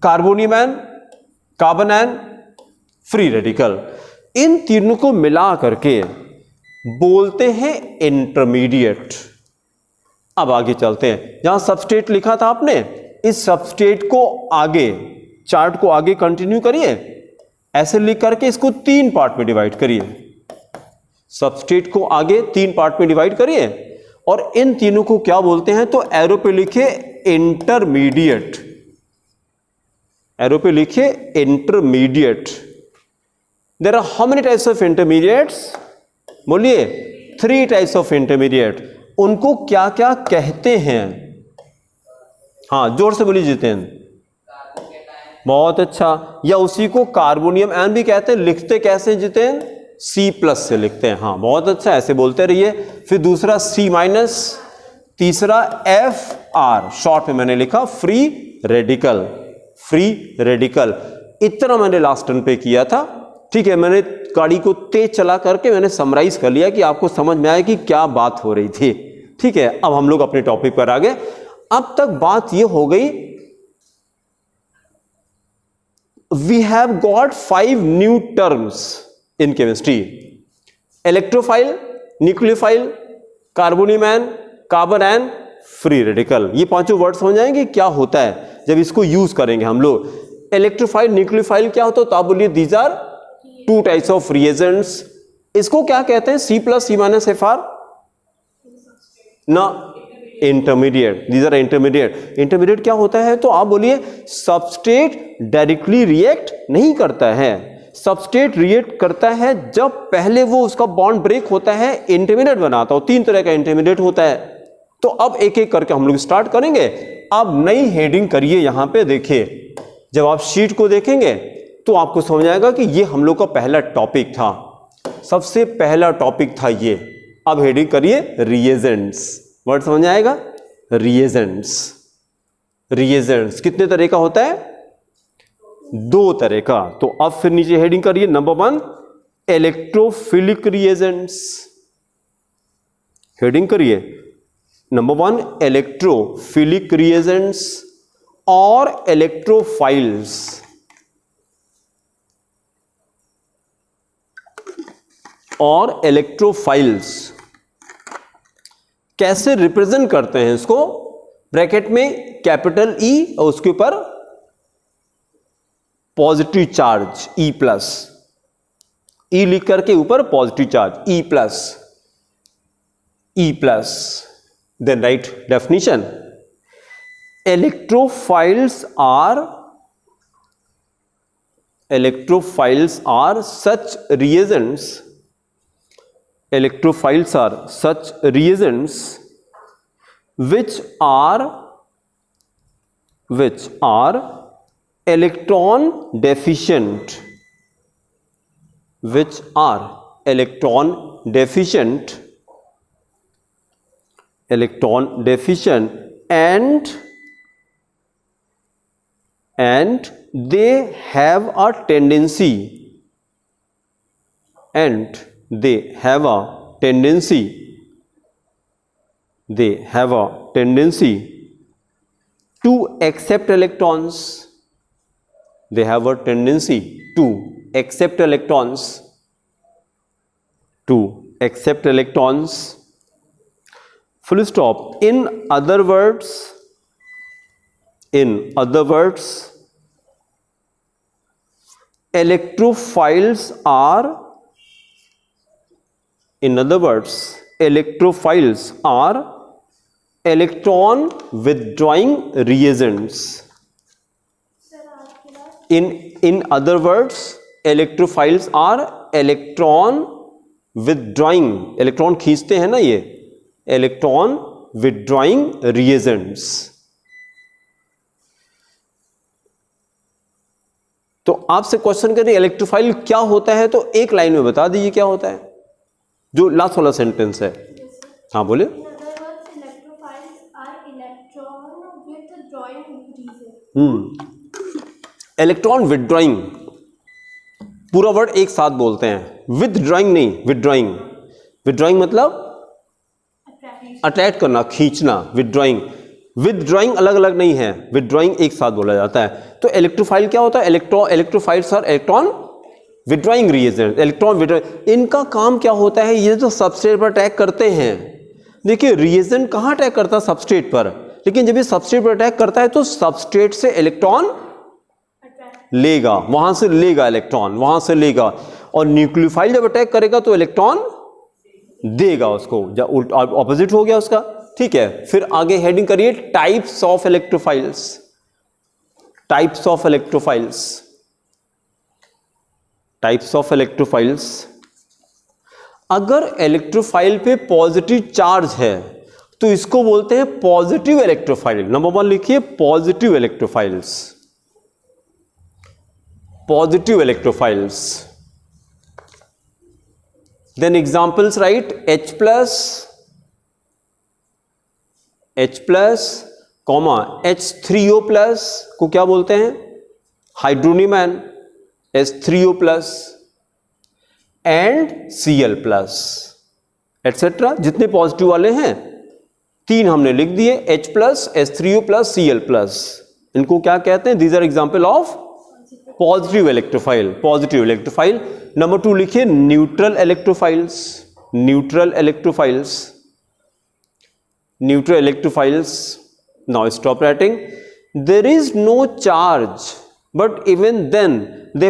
carbonium ion, carbon ion, free radical. इन तीनों को मिला करके बोलते हैं इंटरमीडिएट। अब आगे चलते हैं, जहां सबस्ट्रेट लिखा था आपने, इस सबस्ट्रेट को आगे, चार्ट को आगे कंटिन्यू करिए, ऐसे लिख करके इसको 3 पार्ट में डिवाइड करिए। सबस्ट्रेट को आगे 3 पार्ट में डिवाइड करिए और इन तीनों को क्या बोलते हैं, तो एरो पे लिखे इंटरमीडिएट, एरो पे लिखे intermediate. There are how many types of intermediates, बोलिए 3 टाइप्स ऑफ इंटरमीडिएट। उनको क्या क्या कहते हैं, हाँ जोर से बोलिए जितेंद्र, बहुत अच्छा। या उसी को कार्बोनियम आयन भी कहते हैं। लिखते कैसे जितेंद्र, C प्लस से लिखते हैं, हाँ बहुत अच्छा, ऐसे बोलते रहिए। फिर दूसरा C माइनस, तीसरा FR, शॉर्ट में मैंने लिखा फ्री रेडिकल, फ्री रेडिकल। इतना मैंने लास्ट टर्न पे किया था। ठीक है, मैंने गाड़ी को तेज चला करके मैंने समराइज कर लिया कि आपको समझ में आए कि क्या बात हो रही थी। ठीक है, अब हम लोग अपने टॉपिक पर आ गए। अब तक बात ये हो गई, we have got 5 new terms in chemistry: electrophile, nucleophile, carbonium ion, carbon and free radical. ये पांचों वर्ड समझ आएंगे क्या होता है जब इसको यूज करेंगे हम लोग। इलेक्ट्रोफाइल, न्यूक्लियोफाइल क्या होता है तो आप बोलिए these are 2 types of reagents. इसको क्या कहते हैं? C+C-Fr ना, intermediate. These are intermediate. Intermediate क्या होता है तो आप बोलिए सबस्ट्रेट डायरेक्टली रिएक्ट नहीं करता है। सबस्ट्रेट रिएक्ट करता है जब पहले वो उसका बॉन्ड ब्रेक होता है, इंटरमीडिएट बनाता है। 3 तरह का इंटरमीडिएट होता है। तो अब एक एक करके हम लोग स्टार्ट करेंगे। अब नई हेडिंग करिए, यहां पे देखिए, जब आप शीट को देखेंगे तो आपको समझ आएगा कि ये हम लोग का पहला टॉपिक था, सबसे पहला टॉपिक था ये। अब हेडिंग करिए रिएजेंट्स। वर्ड समझ आएगा? रिएजेंट्स। रिएजेंट्स कितने तरह का होता है? 2 तरह का। तो अब फिर नीचे हेडिंग करिए, नंबर 1 इलेक्ट्रोफिलिक रिएजेंट्स। हेडिंग करिए नंबर 1 इलेक्ट्रोफिलिक रिएजेंट्स और इलेक्ट्रोफाइल्स। और इलेक्ट्रोफाइल्स कैसे रिप्रेजेंट करते हैं इसको? ब्रैकेट में कैपिटल E और उसके ऊपर पॉजिटिव चार्ज E+, E लिख करके ऊपर positive charge E+। Then write definition, electrophiles are such reagents, electrophiles are such reagents which are electron deficient, and they have a tendency to accept electrons. They have a tendency to accept electrons. Full stop. In other words, electrophiles are electron withdrawing reagents. In other words, electrophiles are electron withdrawing, electron खींचते हैं ना ये, electron withdrawing reagents. तो आपसे question करें electrophile क्या होता है, तो एक लाइन में बता दीजिए क्या होता है, जो लास्ट वाला सेंटेंस है। हाँ बोले। इलेक्ट्रॉन विदड्रॉइंग, पूरा वर्ड एक साथ बोलते हैं, विदड्रॉइंग नहीं, विदड्रॉइंग। विदड्रॉइंग मतलब अट्रैक्ट करना, खींचना। विदड्रॉइंग अलग अलग नहीं है, विदड्रॉइंग एक साथ बोला जाता है। तो इलेक्ट्रोफाइल क्या होता है? Electrophiles are electron withdrawing reagent. Electron withdrawing, इनका काम क्या होता है? ये जो सबस्ट्रेट पर अटैक करते हैं, देखिए रिएजेंट कहाँ अटैक करता है? सबस्ट्रेट पर। लेकिन जब ये सबस्ट्रेट पर अटैक करता है तो सबस्ट्रेट से इलेक्ट्रॉन लेगा, वहां से लेगा इलेक्ट्रॉन, वहां से लेगा। और न्यूक्लियोफाइल जब अटैक करेगा तो इलेक्ट्रॉन देगा उसको, जब ऑपोजिट हो गया उसका। ठीक है, फिर आगे हेडिंग करिए टाइप्स ऑफ इलेक्ट्रोफाइल्स। अगर इलेक्ट्रोफाइल पे पॉजिटिव चार्ज है तो इसको बोलते हैं पॉजिटिव इलेक्ट्रोफाइल। नंबर 1 लिखिए, positive electrophiles. Then examples right, H+, H3O+ को क्या बोलते हैं? Hydronium, H3O+। And Cl plus etcetera. जितने पॉजिटिव वाले हैं 3 हमने लिख दिए, H plus, H3O plus, Cl plus. इनको क्या कहते हैं? These are example of positive electrophile. Positive electrophile. Number 2 लिखिए neutral electrophiles. Neutral electrophiles, neutral electrophiles. Now stop writing. There is no charge but even then they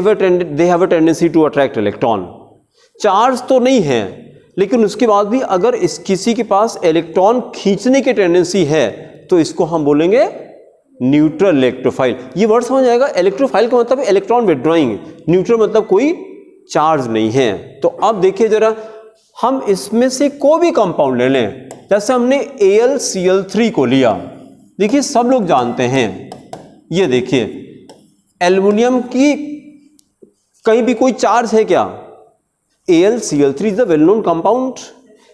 have a tendency to attract electron। Charge तो नहीं है लेकिन उसके बाद भी अगर किसी के पास इलेक्ट्रॉन खींचने की टेंडेंसी है तो इसको हम बोलेंगे न्यूट्रल इलेक्ट्रोफाइल। ये वर्ड समझ आएगा। इलेक्ट्रोफाइल का मतलब इलेक्ट्रॉन विड्रॉइंग, न्यूट्रल मतलब कोई चार्ज नहीं है। तो अब देखिए जरा, हम इसमें से कोई भी कंपाउंड ले लें, जैसे हमने AlCl3 को लिया। देखिए सब लोग जानते हैं, ये देखिए एल्युमिनियम की कहीं भी कोई चार्ज है क्या? AlCl3 is the well known compound.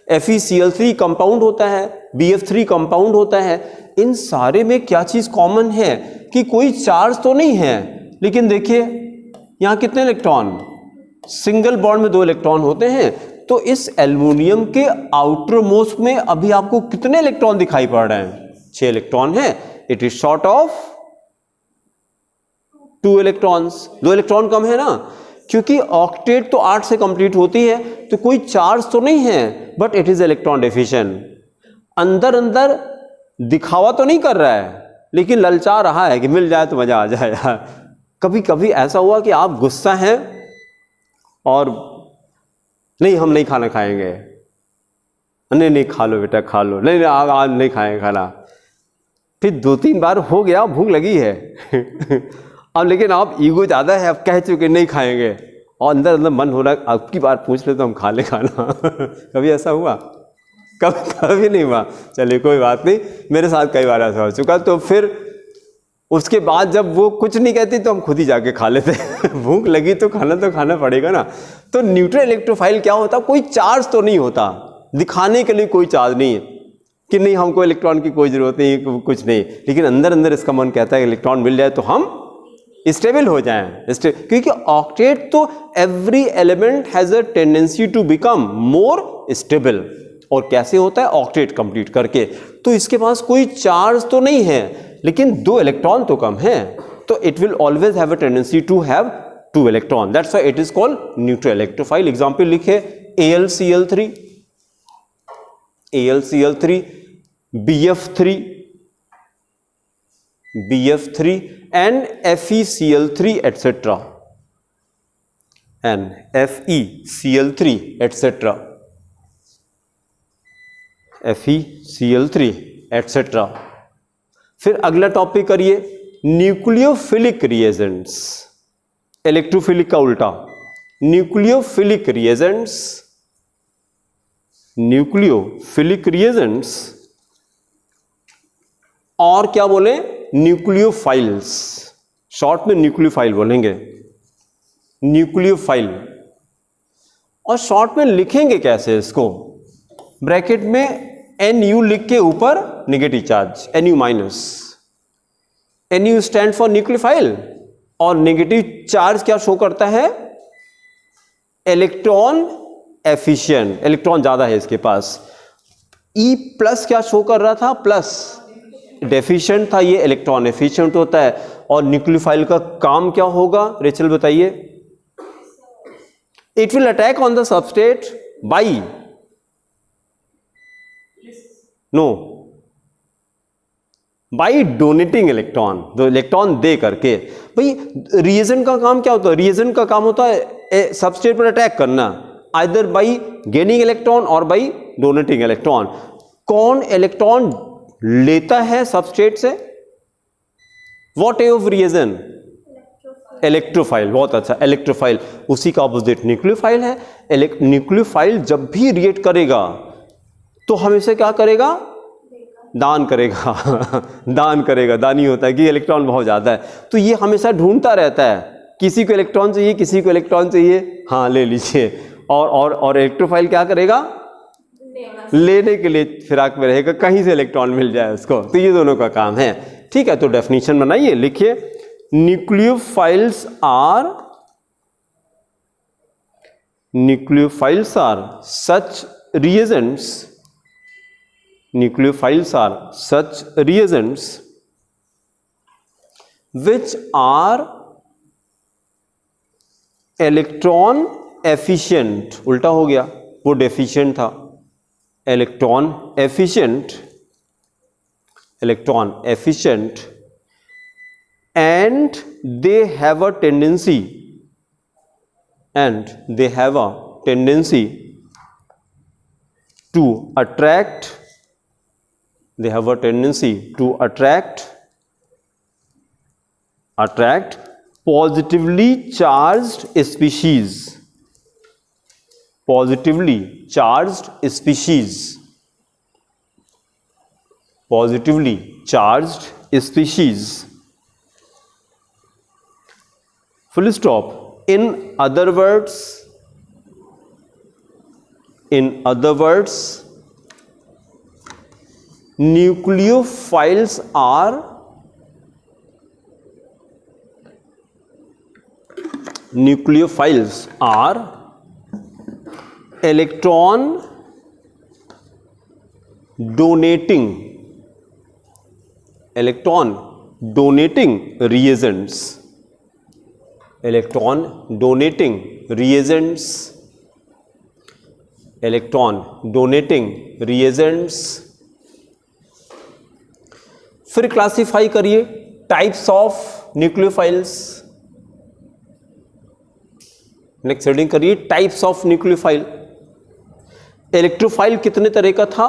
FeCl3 compound होता है, BF3 कंपाउंड होता है। इन सारे में क्या चीज कॉमन है कि कोई चार्ज तो नहीं है, लेकिन देखिए यहां कितने इलेक्ट्रॉन, सिंगल बॉन्ड में 2 इलेक्ट्रॉन होते हैं। तो इस एल्युमिनियम के आउटर मोस्ट में अभी आपको कितने इलेक्ट्रॉन दिखाई पड़ रहे हैं? 6 इलेक्ट्रॉन है। It is short of 2 electrons. 2 electron कम है ना, क्योंकि ऑक्टेट तो 8 से कंप्लीट होती है, तो कोई चार्ज तो नहीं है but it is electron deficient. अंदर अंदर दिखावा तो नहीं कर रहा है लेकिन ललचा रहा है कि मिल जाए तो मजा आ जाए। कभी कभी ऐसा हुआ कि आप गुस्सा हैं और नहीं हम नहीं खाना खाएंगे, नहीं नहीं खा लो बेटा खा लो, नहीं आज नहीं खाएंगे खाना। फिर 2-3 बार हो गया, भूख लगी है अब लेकिन आप ईगो ज़्यादा है, आप कह चुके नहीं खाएंगे और अंदर अंदर मन हो रहा है अब की बार पूछ ले तो हम खा ले खाना। कभी ऐसा हुआ? कभी नहीं हुआ। चलिए कोई बात नहीं, मेरे साथ कई बार ऐसा हो चुका। तो फिर उसके बाद जब वो कुछ नहीं कहती तो हम खुद ही जाके खा लेते। भूख लगी तो खाना पड़ेगा ना। तो न्यूट्रल इलेक्ट्रोफाइल क्या होता? कोई चार्ज तो नहीं होता, दिखाने के लिए कोई चार्ज नहीं है कि नहीं हमको इलेक्ट्रॉन की कोई जरूरत नहीं, कुछ नहीं, लेकिन अंदर अंदर इसका मन कहता है इलेक्ट्रॉन मिल जाए तो हम स्टेबल हो जाएं। क्योंकि ऑक्टेट तो every element has a tendency to become more stable. और कैसे होता है? ऑक्टेट कंप्लीट करके। तो इसके पास कोई चार्ज तो नहीं है लेकिन 2 इलेक्ट्रॉन तो कम है, तो it will always have a tendency to have 2 electron. That's why it is called neutral electrophile. Example लिखे AlCl3, AlCl3, BF3 and FeCl3 etc. and FeCl3 etc. FeCl3 etc. फिर अगला टॉपिक करिए न्यूक्लियोफिलिक रिएजेंट्स। इलेक्ट्रोफिलिक का उल्टा nucleophilic reagents. Nucleophilic reagents और क्या बोले? Nucleophiles. Short में न्यूक्लियोफाइल बोलेंगे, न्यूक्लियोफाइल। और शॉर्ट में लिखेंगे कैसे इसको? ब्रैकेट में Nu लिख के ऊपर negative charge Nu minus. Nu stand for nucleophile और नेगेटिव चार्ज क्या शो करता है? इलेक्ट्रॉन एफिशिएंट, इलेक्ट्रॉन ज्यादा है इसके पास। E प्लस क्या शो कर रहा था? प्लस डेफिशिएंट था, ये इलेक्ट्रॉन एफिशिएंट होता है। और न्यूक्लियोफाइल का काम क्या होगा? रेचल बताइए। It will attack on the substrate by by donating electron, दो इलेक्ट्रॉन दे करके। भाई रिएजेंट का काम क्या होता है? रिएजेंट का काम होता है सबस्ट्रेट पर अटैक करना, आइदर बाई गेनिंग इलेक्ट्रॉन और बाई डोनेटिंग इलेक्ट्रॉन। कौन इलेक्ट्रॉन लेता है सबस्ट्रेट से? What type of reagent? Electrophile. बहुत अच्छा, इलेक्ट्रोफाइल। उसी का ऑपोजिट न्यूक्लियोफाइल है। न्यूक्लियोफाइल जब भी रिएक्ट करेगा तो हमेशा क्या करेगा? दान करेगा। दान करेगा, दानी होता है कि इलेक्ट्रॉन बहुत ज्यादा है, तो ये हमेशा ढूंढता रहता है किसी को इलेक्ट्रॉन चाहिए, किसी को इलेक्ट्रॉन चाहिए, हाँ ले लीजिए। और इलेक्ट्रोफाइल क्या करेगा? लेने के लिए फिराक में रहेगा, कहीं से इलेक्ट्रॉन मिल जाए उसको। तो ये दोनों का काम है। ठीक है, तो डेफिनेशन बनाइए, लिखिए nucleophiles are nucleophiles are such reagents, nucleophiles are such reagents which are electron efficient, उल्टा हो गया, वो डेफिशिएंट था, electron efficient, electron efficient, and they have a tendency, and they have a tendency to attract, they have a tendency to attract positively charged species, positively charged species, positively charged species, full stop. In other words, nucleophiles are electron donating reagents, electron donating reagents. फिर classify करिए types of nucleophiles, next heading करिए types of nucleophile. Electrophile कितने तरह का था?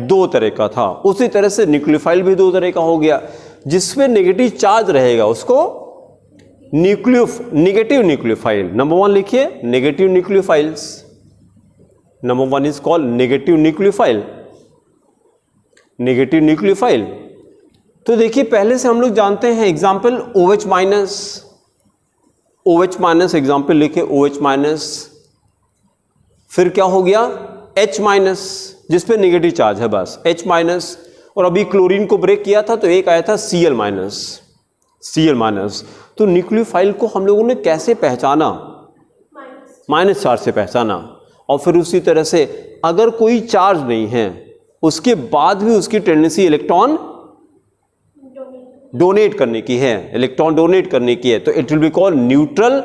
2 तरह का था। उसी तरह से न्यूक्लियोफाइल भी 2 तरह का हो गया। जिसमें नेगेटिव चार्ज रहेगा उसको नेगेटिव न्यूक्लियोफाइल। नंबर 1 लिखिए, negative nucleophiles. Number 1 is called negative nucleophile, negative nucleophile. तो देखिए पहले से हम लोग जानते हैं example OH minus, OH minus example लिखे OH माइनस। फिर क्या हो गया H माइनस जिसपे नेगेटिव चार्ज है बस H माइनस। और अभी क्लोरीन को ब्रेक किया था तो एक आया था Cl माइनस, Cl माइनस। तो न्यूक्लियोफाइल को हम लोगों ने कैसे पहचाना? माइनस चार्ज से पहचाना। और फिर उसी तरह से अगर कोई चार्ज नहीं है उसके बाद भी उसकी टेंडेंसी इलेक्ट्रॉन डोनेट करने की है, इलेक्ट्रॉन डोनेट करने की है, तो it will be called neutral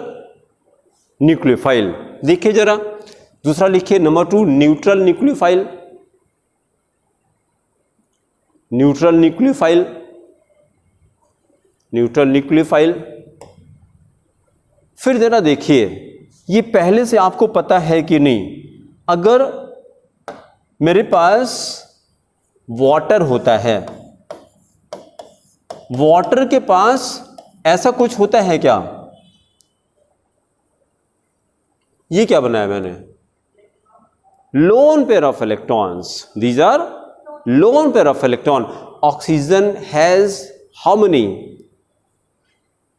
nucleophile. देखिए जरा दूसरा लिखिए, number 2 neutral nucleophile, neutral nucleophile, neutral nucleophile. फिर जरा देखिए ये पहले से आपको पता है कि नहीं, अगर मेरे पास वाटर होता है, वाटर के पास ऐसा कुछ होता है क्या? ये क्या बनाया मैंने? Lone pair of electrons, these are lone pair of electron. Oxygen has how many?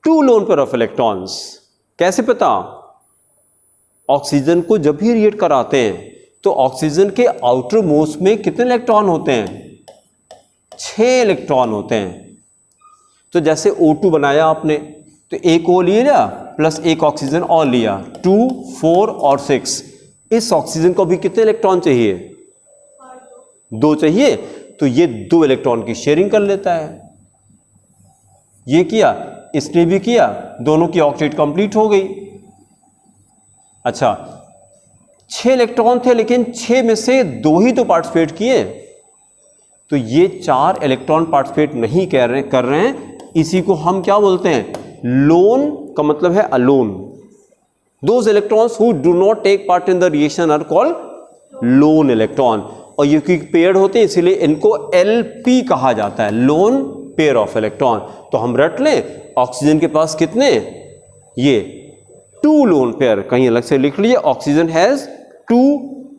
2 lone pair of electrons. कैसे पता? ऑक्सीजन को जब भी रिएक्ट कराते हैं तो ऑक्सीजन के आउटर मोस्ट में कितने इलेक्ट्रॉन होते हैं? 6 इलेक्ट्रॉन होते हैं। तो जैसे O2 बनाया आपने तो एक O लिया प्लस एक ऑक्सीजन और लिया, 2, 4 और 6। इस ऑक्सीजन को भी कितने इलेक्ट्रॉन चाहिए? 2 चाहिए। तो ये 2 इलेक्ट्रॉन की शेयरिंग कर लेता है। ये किया, इसने भी किया, दोनों की ऑक्टेट कंप्लीट हो गई। अच्छा 6 इलेक्ट्रॉन थे लेकिन 6 में से 2 ही तो पार्टिसिपेट किए, तो ये 4 इलेक्ट्रॉन पार्टिसिपेट नहीं कर रहे हैं। इसी को हम क्या बोलते हैं? लोन का मतलब है alone. Those electrons who do not take part in the reaction are called lone electron. और ये क्योंकि पेयर्ड होते हैं इसीलिए इनको LP कहा जाता है, लोन पेयर ऑफ इलेक्ट्रॉन। तो हम रट लें ऑक्सीजन के पास कितने? ये 2 लोन पेयर, कहीं अलग से लिख लीजिए। ऑक्सीजन हैज 2,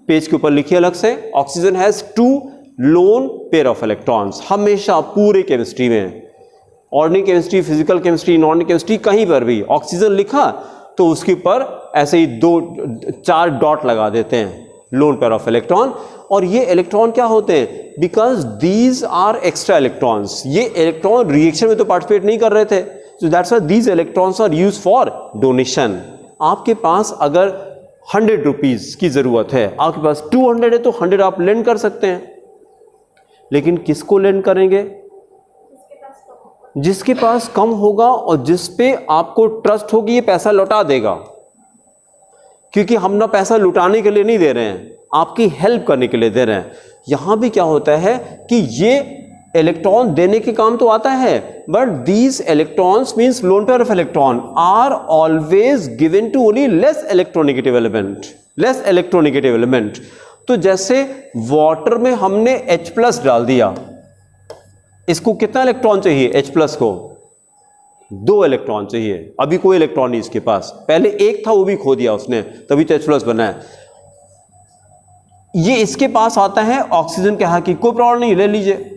पेज के ऊपर लिखिए अलग से, oxygen has 2 lone pair of electrons. हमेशा पूरे केमिस्ट्री में, organic chemistry, physical chemistry, inorganic chemistry, कहीं पर भी ऑक्सीजन लिखा तो उसके ऊपर ऐसे ही 2-4 डॉट लगा देते हैं, लोन पेयर ऑफ इलेक्ट्रॉन। और ये इलेक्ट्रॉन क्या होते हैं? Because these are extra electrons. ये इलेक्ट्रॉन रिएक्शन में तो पार्टिसिपेट नहीं कर रहे थे, so that's why these electrons are used for donation. आपके पास अगर 100 रुपीज़ की ज़रूरत है, आपके पास 200 है तो 100 आप लेंड कर सकते हैं। लेकिन किसको लेंड करेंगे? जिसके पास कम होगा और जिस पे आपको ट्रस्ट होगी ये पैसा लौटा देगा। क्योंकि हम ना पैसा लुटाने के लिए नहीं दे रहे हैं, आपकी हेल्प करने के लिए दे रहे हैं। यहां भी क्या होता है कि ये इलेक्ट्रॉन देने के काम तो आता है, but these electrons means lone pair of electron are always given to only less electronegative element, less electronegative element. तो जैसे वाटर में हमने H+ डाल दिया, इसको कितना इलेक्ट्रॉन चाहिए? H+ को 2 इलेक्ट्रॉन चाहिए। अभी कोई इलेक्ट्रॉन नहीं इसके पास, पहले एक था वो भी खो दिया उसने, तभी तो H+ बना है। ये इसके पास आता है, ऑक्सीजन के यहाँ की कोई प्रॉब्लम नहीं, ले लीजिए।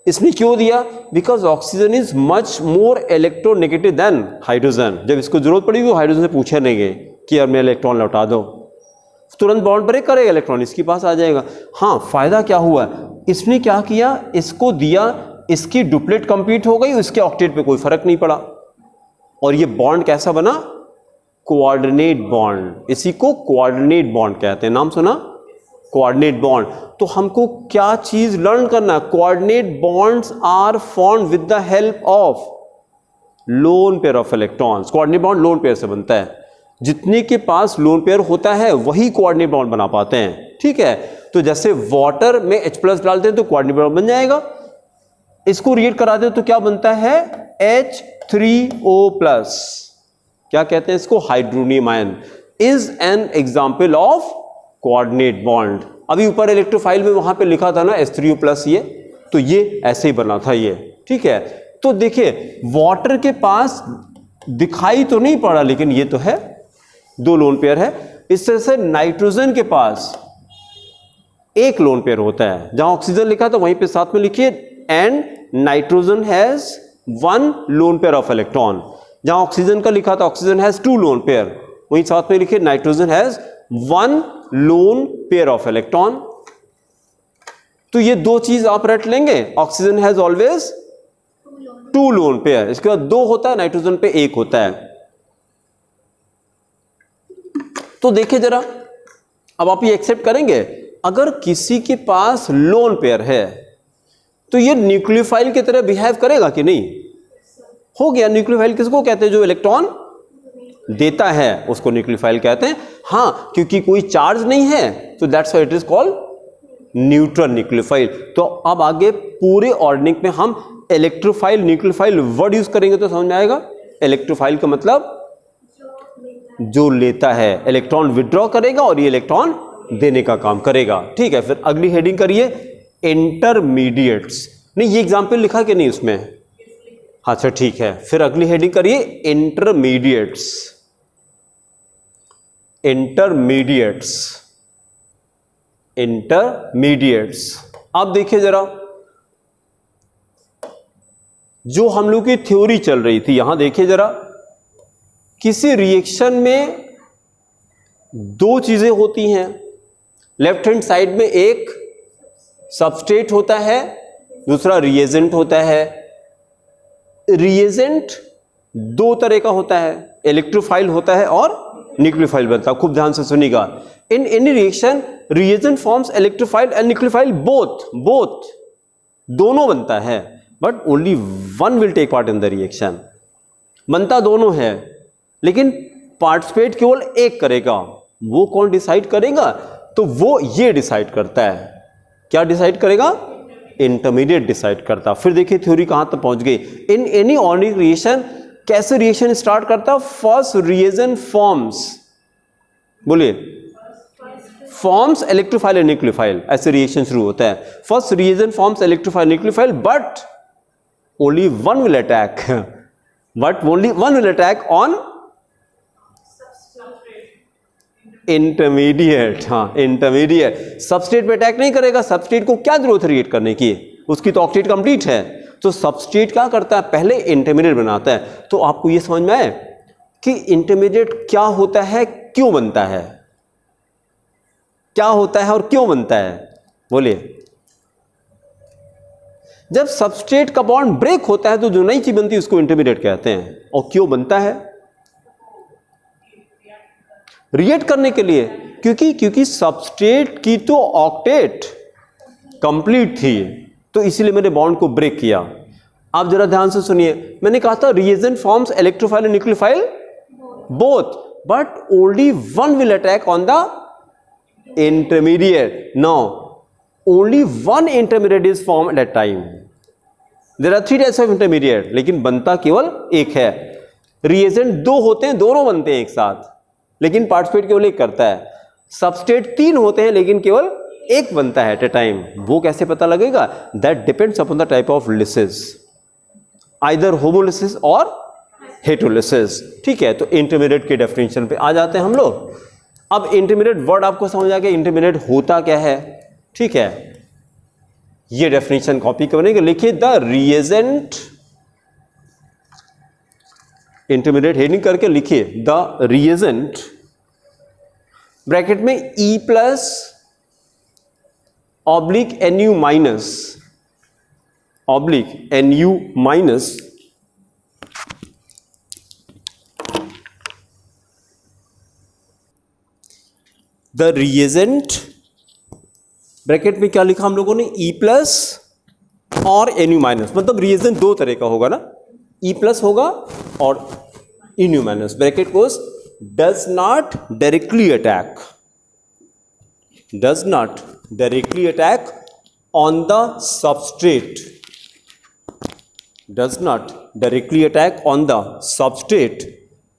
इसने क्यों दिया? Because oxygen is much more electronegative than hydrogen. जब इसको जरूरत पड़ेगी हाइड्रोजन से पूछेंगे कि यार मेरा इलेक्ट्रॉन लौटा दो, तुरंत बॉन्ड ब्रेक करेगा, इलेक्ट्रॉन इसके पास आ जाएगा। हाँ, फायदा क्या हुआ? इसने क्या किया? इसको दिया, इसकी डुप्लेट कंप्लीट हो गई, इसके ऑक्टेट पे कोई फर्क नहीं पड़ा। और ये बॉन्ड कैसा बना? Coordinate bond. इसी को कोऑर्डिनेट बॉन्ड कहते हैं, नाम सुना? Coordinate bond. तो हमको क्या चीज लर्न करना? Coordinate bonds are formed with the help of lone pair of electrons. Coordinate bond lone pair से बनता है। जितने के पास लोन पेयर होता है वही कोऑर्डिनेट बॉन्ड बना पाते हैं, ठीक है। तो जैसे वाटर में H+ डालते हैं तो कोऑर्डिनेट बॉन्ड बन जाएगा। इसको रिएक्ट करा दे तो क्या बनता है? H3O+। क्या कहते हैं इसको? Hydronium ion is an example of coordinate bond. अभी ऊपर इलेक्ट्रोफाइल में वहां पे लिखा था ना H3O+, ये तो ये ऐसे ही बना था ये, ठीक है। तो देखिए वाटर के पास दिखाई तो नहीं पड़ा, लेकिन ये तो है, 2 लोन पेयर है। इस तरह से नाइट्रोजन के पास 1 लोन पेयर होता है। जहां ऑक्सीजन लिखा था वहीं पे साथ में लिखिए and nitrogen has 1 loan pair of electron. जहां ऑक्सीजन का लिखा था ऑक्सीजन हैज 2 लोन पेयर, वहीं साथ में लिखिए nitrogen has 1 loan pair of electron. तो ये 2 चीज आप रट लेंगे। Oxygen has always 2 lone pair, इसके बाद 2 होता है, नाइट्रोजन पे 1 होता है। तो देखिए जरा, अब आप ये एक्सेप्ट करेंगे, अगर किसी के पास लोन पेयर है तो ये न्यूक्लियोफाइल की तरह बिहेव करेगा कि नहीं? हो गया। न्यूक्लियोफाइल किसको कहते हैं? जो इलेक्ट्रॉन देता है उसको न्यूक्लियोफाइल कहते हैं। हाँ, क्योंकि कोई चार्ज नहीं है तो that's why it is called neutral nucleophile. तो अब आगे पूरे ऑर्गेनिक में हम इलेक्ट्रोफाइल न्यूक्लियोफाइल वर्ड यूज करेंगे तो समझ में आएगा। इलेक्ट्रोफाइल का मतलब जो लेता है, इलेक्ट्रॉन विड्रॉ करेगा और ये इलेक्ट्रॉन देने का काम करेगा, ठीक है। फिर अगली हेडिंग करिए इंटरमीडिएट्स। नहीं, ये एग्जाम्पल लिखा कि नहीं उसमें? अच्छा ठीक है। फिर अगली हेडिंग करिए इंटरमीडिएट्स। Intermediates, intermediates. अब देखिए जरा, जो हम लोग की थ्योरी चल रही थी, यहां देखिए जरा, किसी रिएक्शन में 2 चीजें होती हैं। लेफ्ट हैंड साइड में एक सबस्ट्रेट होता है, दूसरा रिएजेंट होता है। रिएजेंट 2 तरह का होता है, इलेक्ट्रोफाइल होता है और न्यूक्लियोफाइल बनता है। खूब ध्यान से सुनिएगा। In any reaction reagent forms electrophile and nucleophile both दोनों बनता है, but only one will take part in the reaction. बनता दोनों है लेकिन पार्टिसिपेट केवल एक करेगा। वो कौन डिसाइड करेगा? तो वो ये डिसाइड करता है। क्या डिसाइड करेगा? इंटरमीडिएट डिसाइड करता। फिर देखिए थ्योरी कहां तक पहुंच गई। इन एनी ऑर्गेनिक रिएक्शन कैसे रिएक्शन स्टार्ट करता? फर्स्ट रिएजेंट फॉर्म्स, बोलिए, फॉर्म्स इलेक्ट्रोफाइल एंड न्यूक्लियोफाइल, ऐसे रिएक्शन शुरू होता है। First reagent forms electrophile nucleophile, but only one will attack, but only one will attack on intermediate. हाँ, intermediate substrate पे attack नहीं करेगा। सबस्ट्रेट को क्या जरूरत है रिएक्ट करने की? उसकी तो ऑक्टेट कंप्लीट है। तो सबस्ट्रेट क्या करता है? पहले इंटरमीडिएट बनाता है। तो आपको ये समझ में आए कि इंटरमीडिएट क्या होता है, क्यों बनता है, क्या होता है और क्यों बनता है? बोलिए। जब सबस्ट्रेट का बॉन्ड ब्रेक होता है तो जो नई चीज बनती है उसको इंटरमीडिएट कहते हैं। और क्यों बनता है? रिएक्ट करने के लिए, क्योंकि सबस्ट्रेट की तो ऑक्टेट कंप्लीट थी, तो इसीलिए मैंने बॉन्ड को ब्रेक किया। आप जरा ध्यान से सुनिए, मैंने कहा था reagent forms electrophile and nucleophile both, but only one will attack on the intermediate. Now only one intermediate is form at a time. There are 3 types of intermediate, लेकिन बनता केवल एक है। रिएजेंट 2 होते हैं, दोनों बनते हैं एक साथ, लेकिन पार्टिसिपेट केवल एक करता है। सबस्ट्रेट 3 होते हैं, लेकिन केवल एक बनता है एट अ टाइम। वो कैसे पता लगेगा? That depends upon the type of lysis, either homolysis और हेटेरोलिसिस। ठीक है, तो इंटरमीडिएट के डेफिनेशन पे आ जाते हैं हम लोग। अब इंटरमीडिएट वर्ड आपको समझ आ गया, इंटरमीडिएट होता क्या है। ठीक है, ये डेफिनेशन कॉपी करेंगे, लिखिए द रिएजेंट, इंटरमीडिएट हेडिंग करके लिखिए द रिएजेंट, ब्रैकेट में E plus oblique NU minus oblique NU minus the reagent, bracket में क्या लिखा हम लोगों ने? E प्लस और NU माइनस, मतलब रिएजेंट 2 तरह का होगा ना, E प्लस होगा और NU minus. Bracket close, does not directly attack, does not directly attack on the substrate, does not directly attack on the substrate,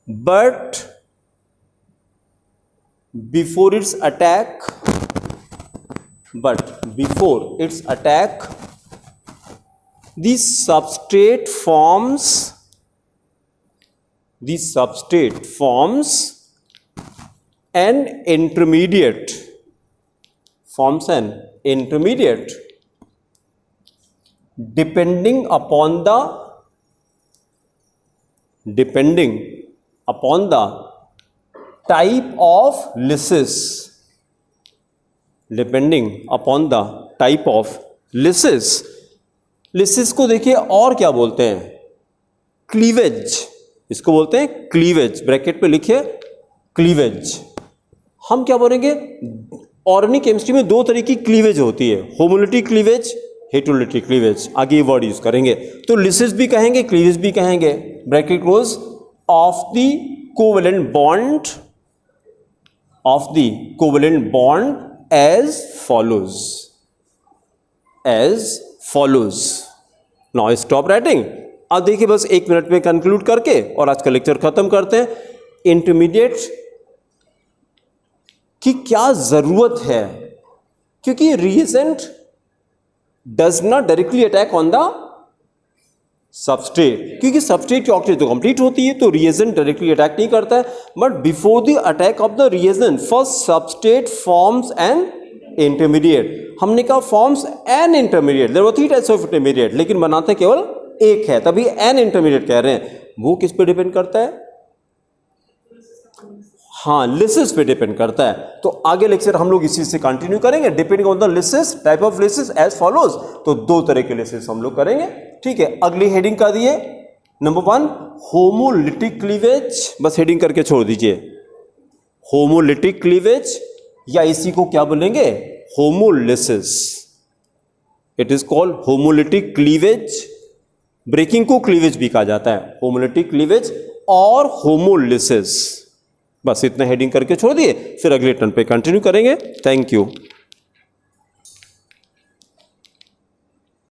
but before its attack, the substrate forms an intermediate, depending upon the type of lysis, lysis को देखिए और क्या बोलते हैं? Cleavage, इसको बोलते हैं cleavage. Bracket पे लिखिए क्लीवेज। हम क्या बोलेंगे? ऑर्गेनिक केमिस्ट्री में 2 तरह की क्लीवेज होती है, होमोलिटिक क्लीवेज, हेटेरोलिटिक क्लीवेज। आगे ये वर्ड यूज करेंगे, तो लिसिस भी कहेंगे, क्लीवेज भी कहेंगे। Bracket close, of the covalent bond as follows. Now stop writing. अब देखिए बस 1 मिनट में कंक्लूड करके और आज का लेक्चर खत्म करते हैं। इंटरमीडिएट की क्या जरूरत है, क्योंकि reagent does not directly attack on the substrate, क्योंकि सबस्ट्रेट की ऑक्टेट तो कंप्लीट होती है, तो रिएजेंट डायरेक्टली अटैक नहीं करता है। But before the attack of the reagent, first substrate forms an intermediate. हमने कहा forms an intermediate, there were 3 types of intermediate, लेकिन बनाते केवल एक है, तभी एन इंटरमीडिएट कह रहे हैं। वो किस पे डिपेंड करता है? हाँ, लिसिस पे डिपेंड करता है। तो आगे लेक्चर हम लोग इसी से कंटिन्यू करेंगे, depending on the lysis, type of lysis as follows. तो 2 तरह के लिसिस हम लोग करेंगे। ठीक है, अगली हेडिंग कर दिए, नंबर 1 होमोलिटिक क्लीवेज, बस हेडिंग करके छोड़ दीजिए। होमोलिटिक क्लीवेज, या इसी को क्या बोलेंगे? Homolysis. It is called homolytic cleavage. Breaking को क्लीवेज भी कहा जाता है, होमोलिटिक क्लीवेज और होमोलिसिस। बस इतना हेडिंग करके छोड़ दिए, फिर अगले टर्न पे कंटिन्यू करेंगे। Thank you.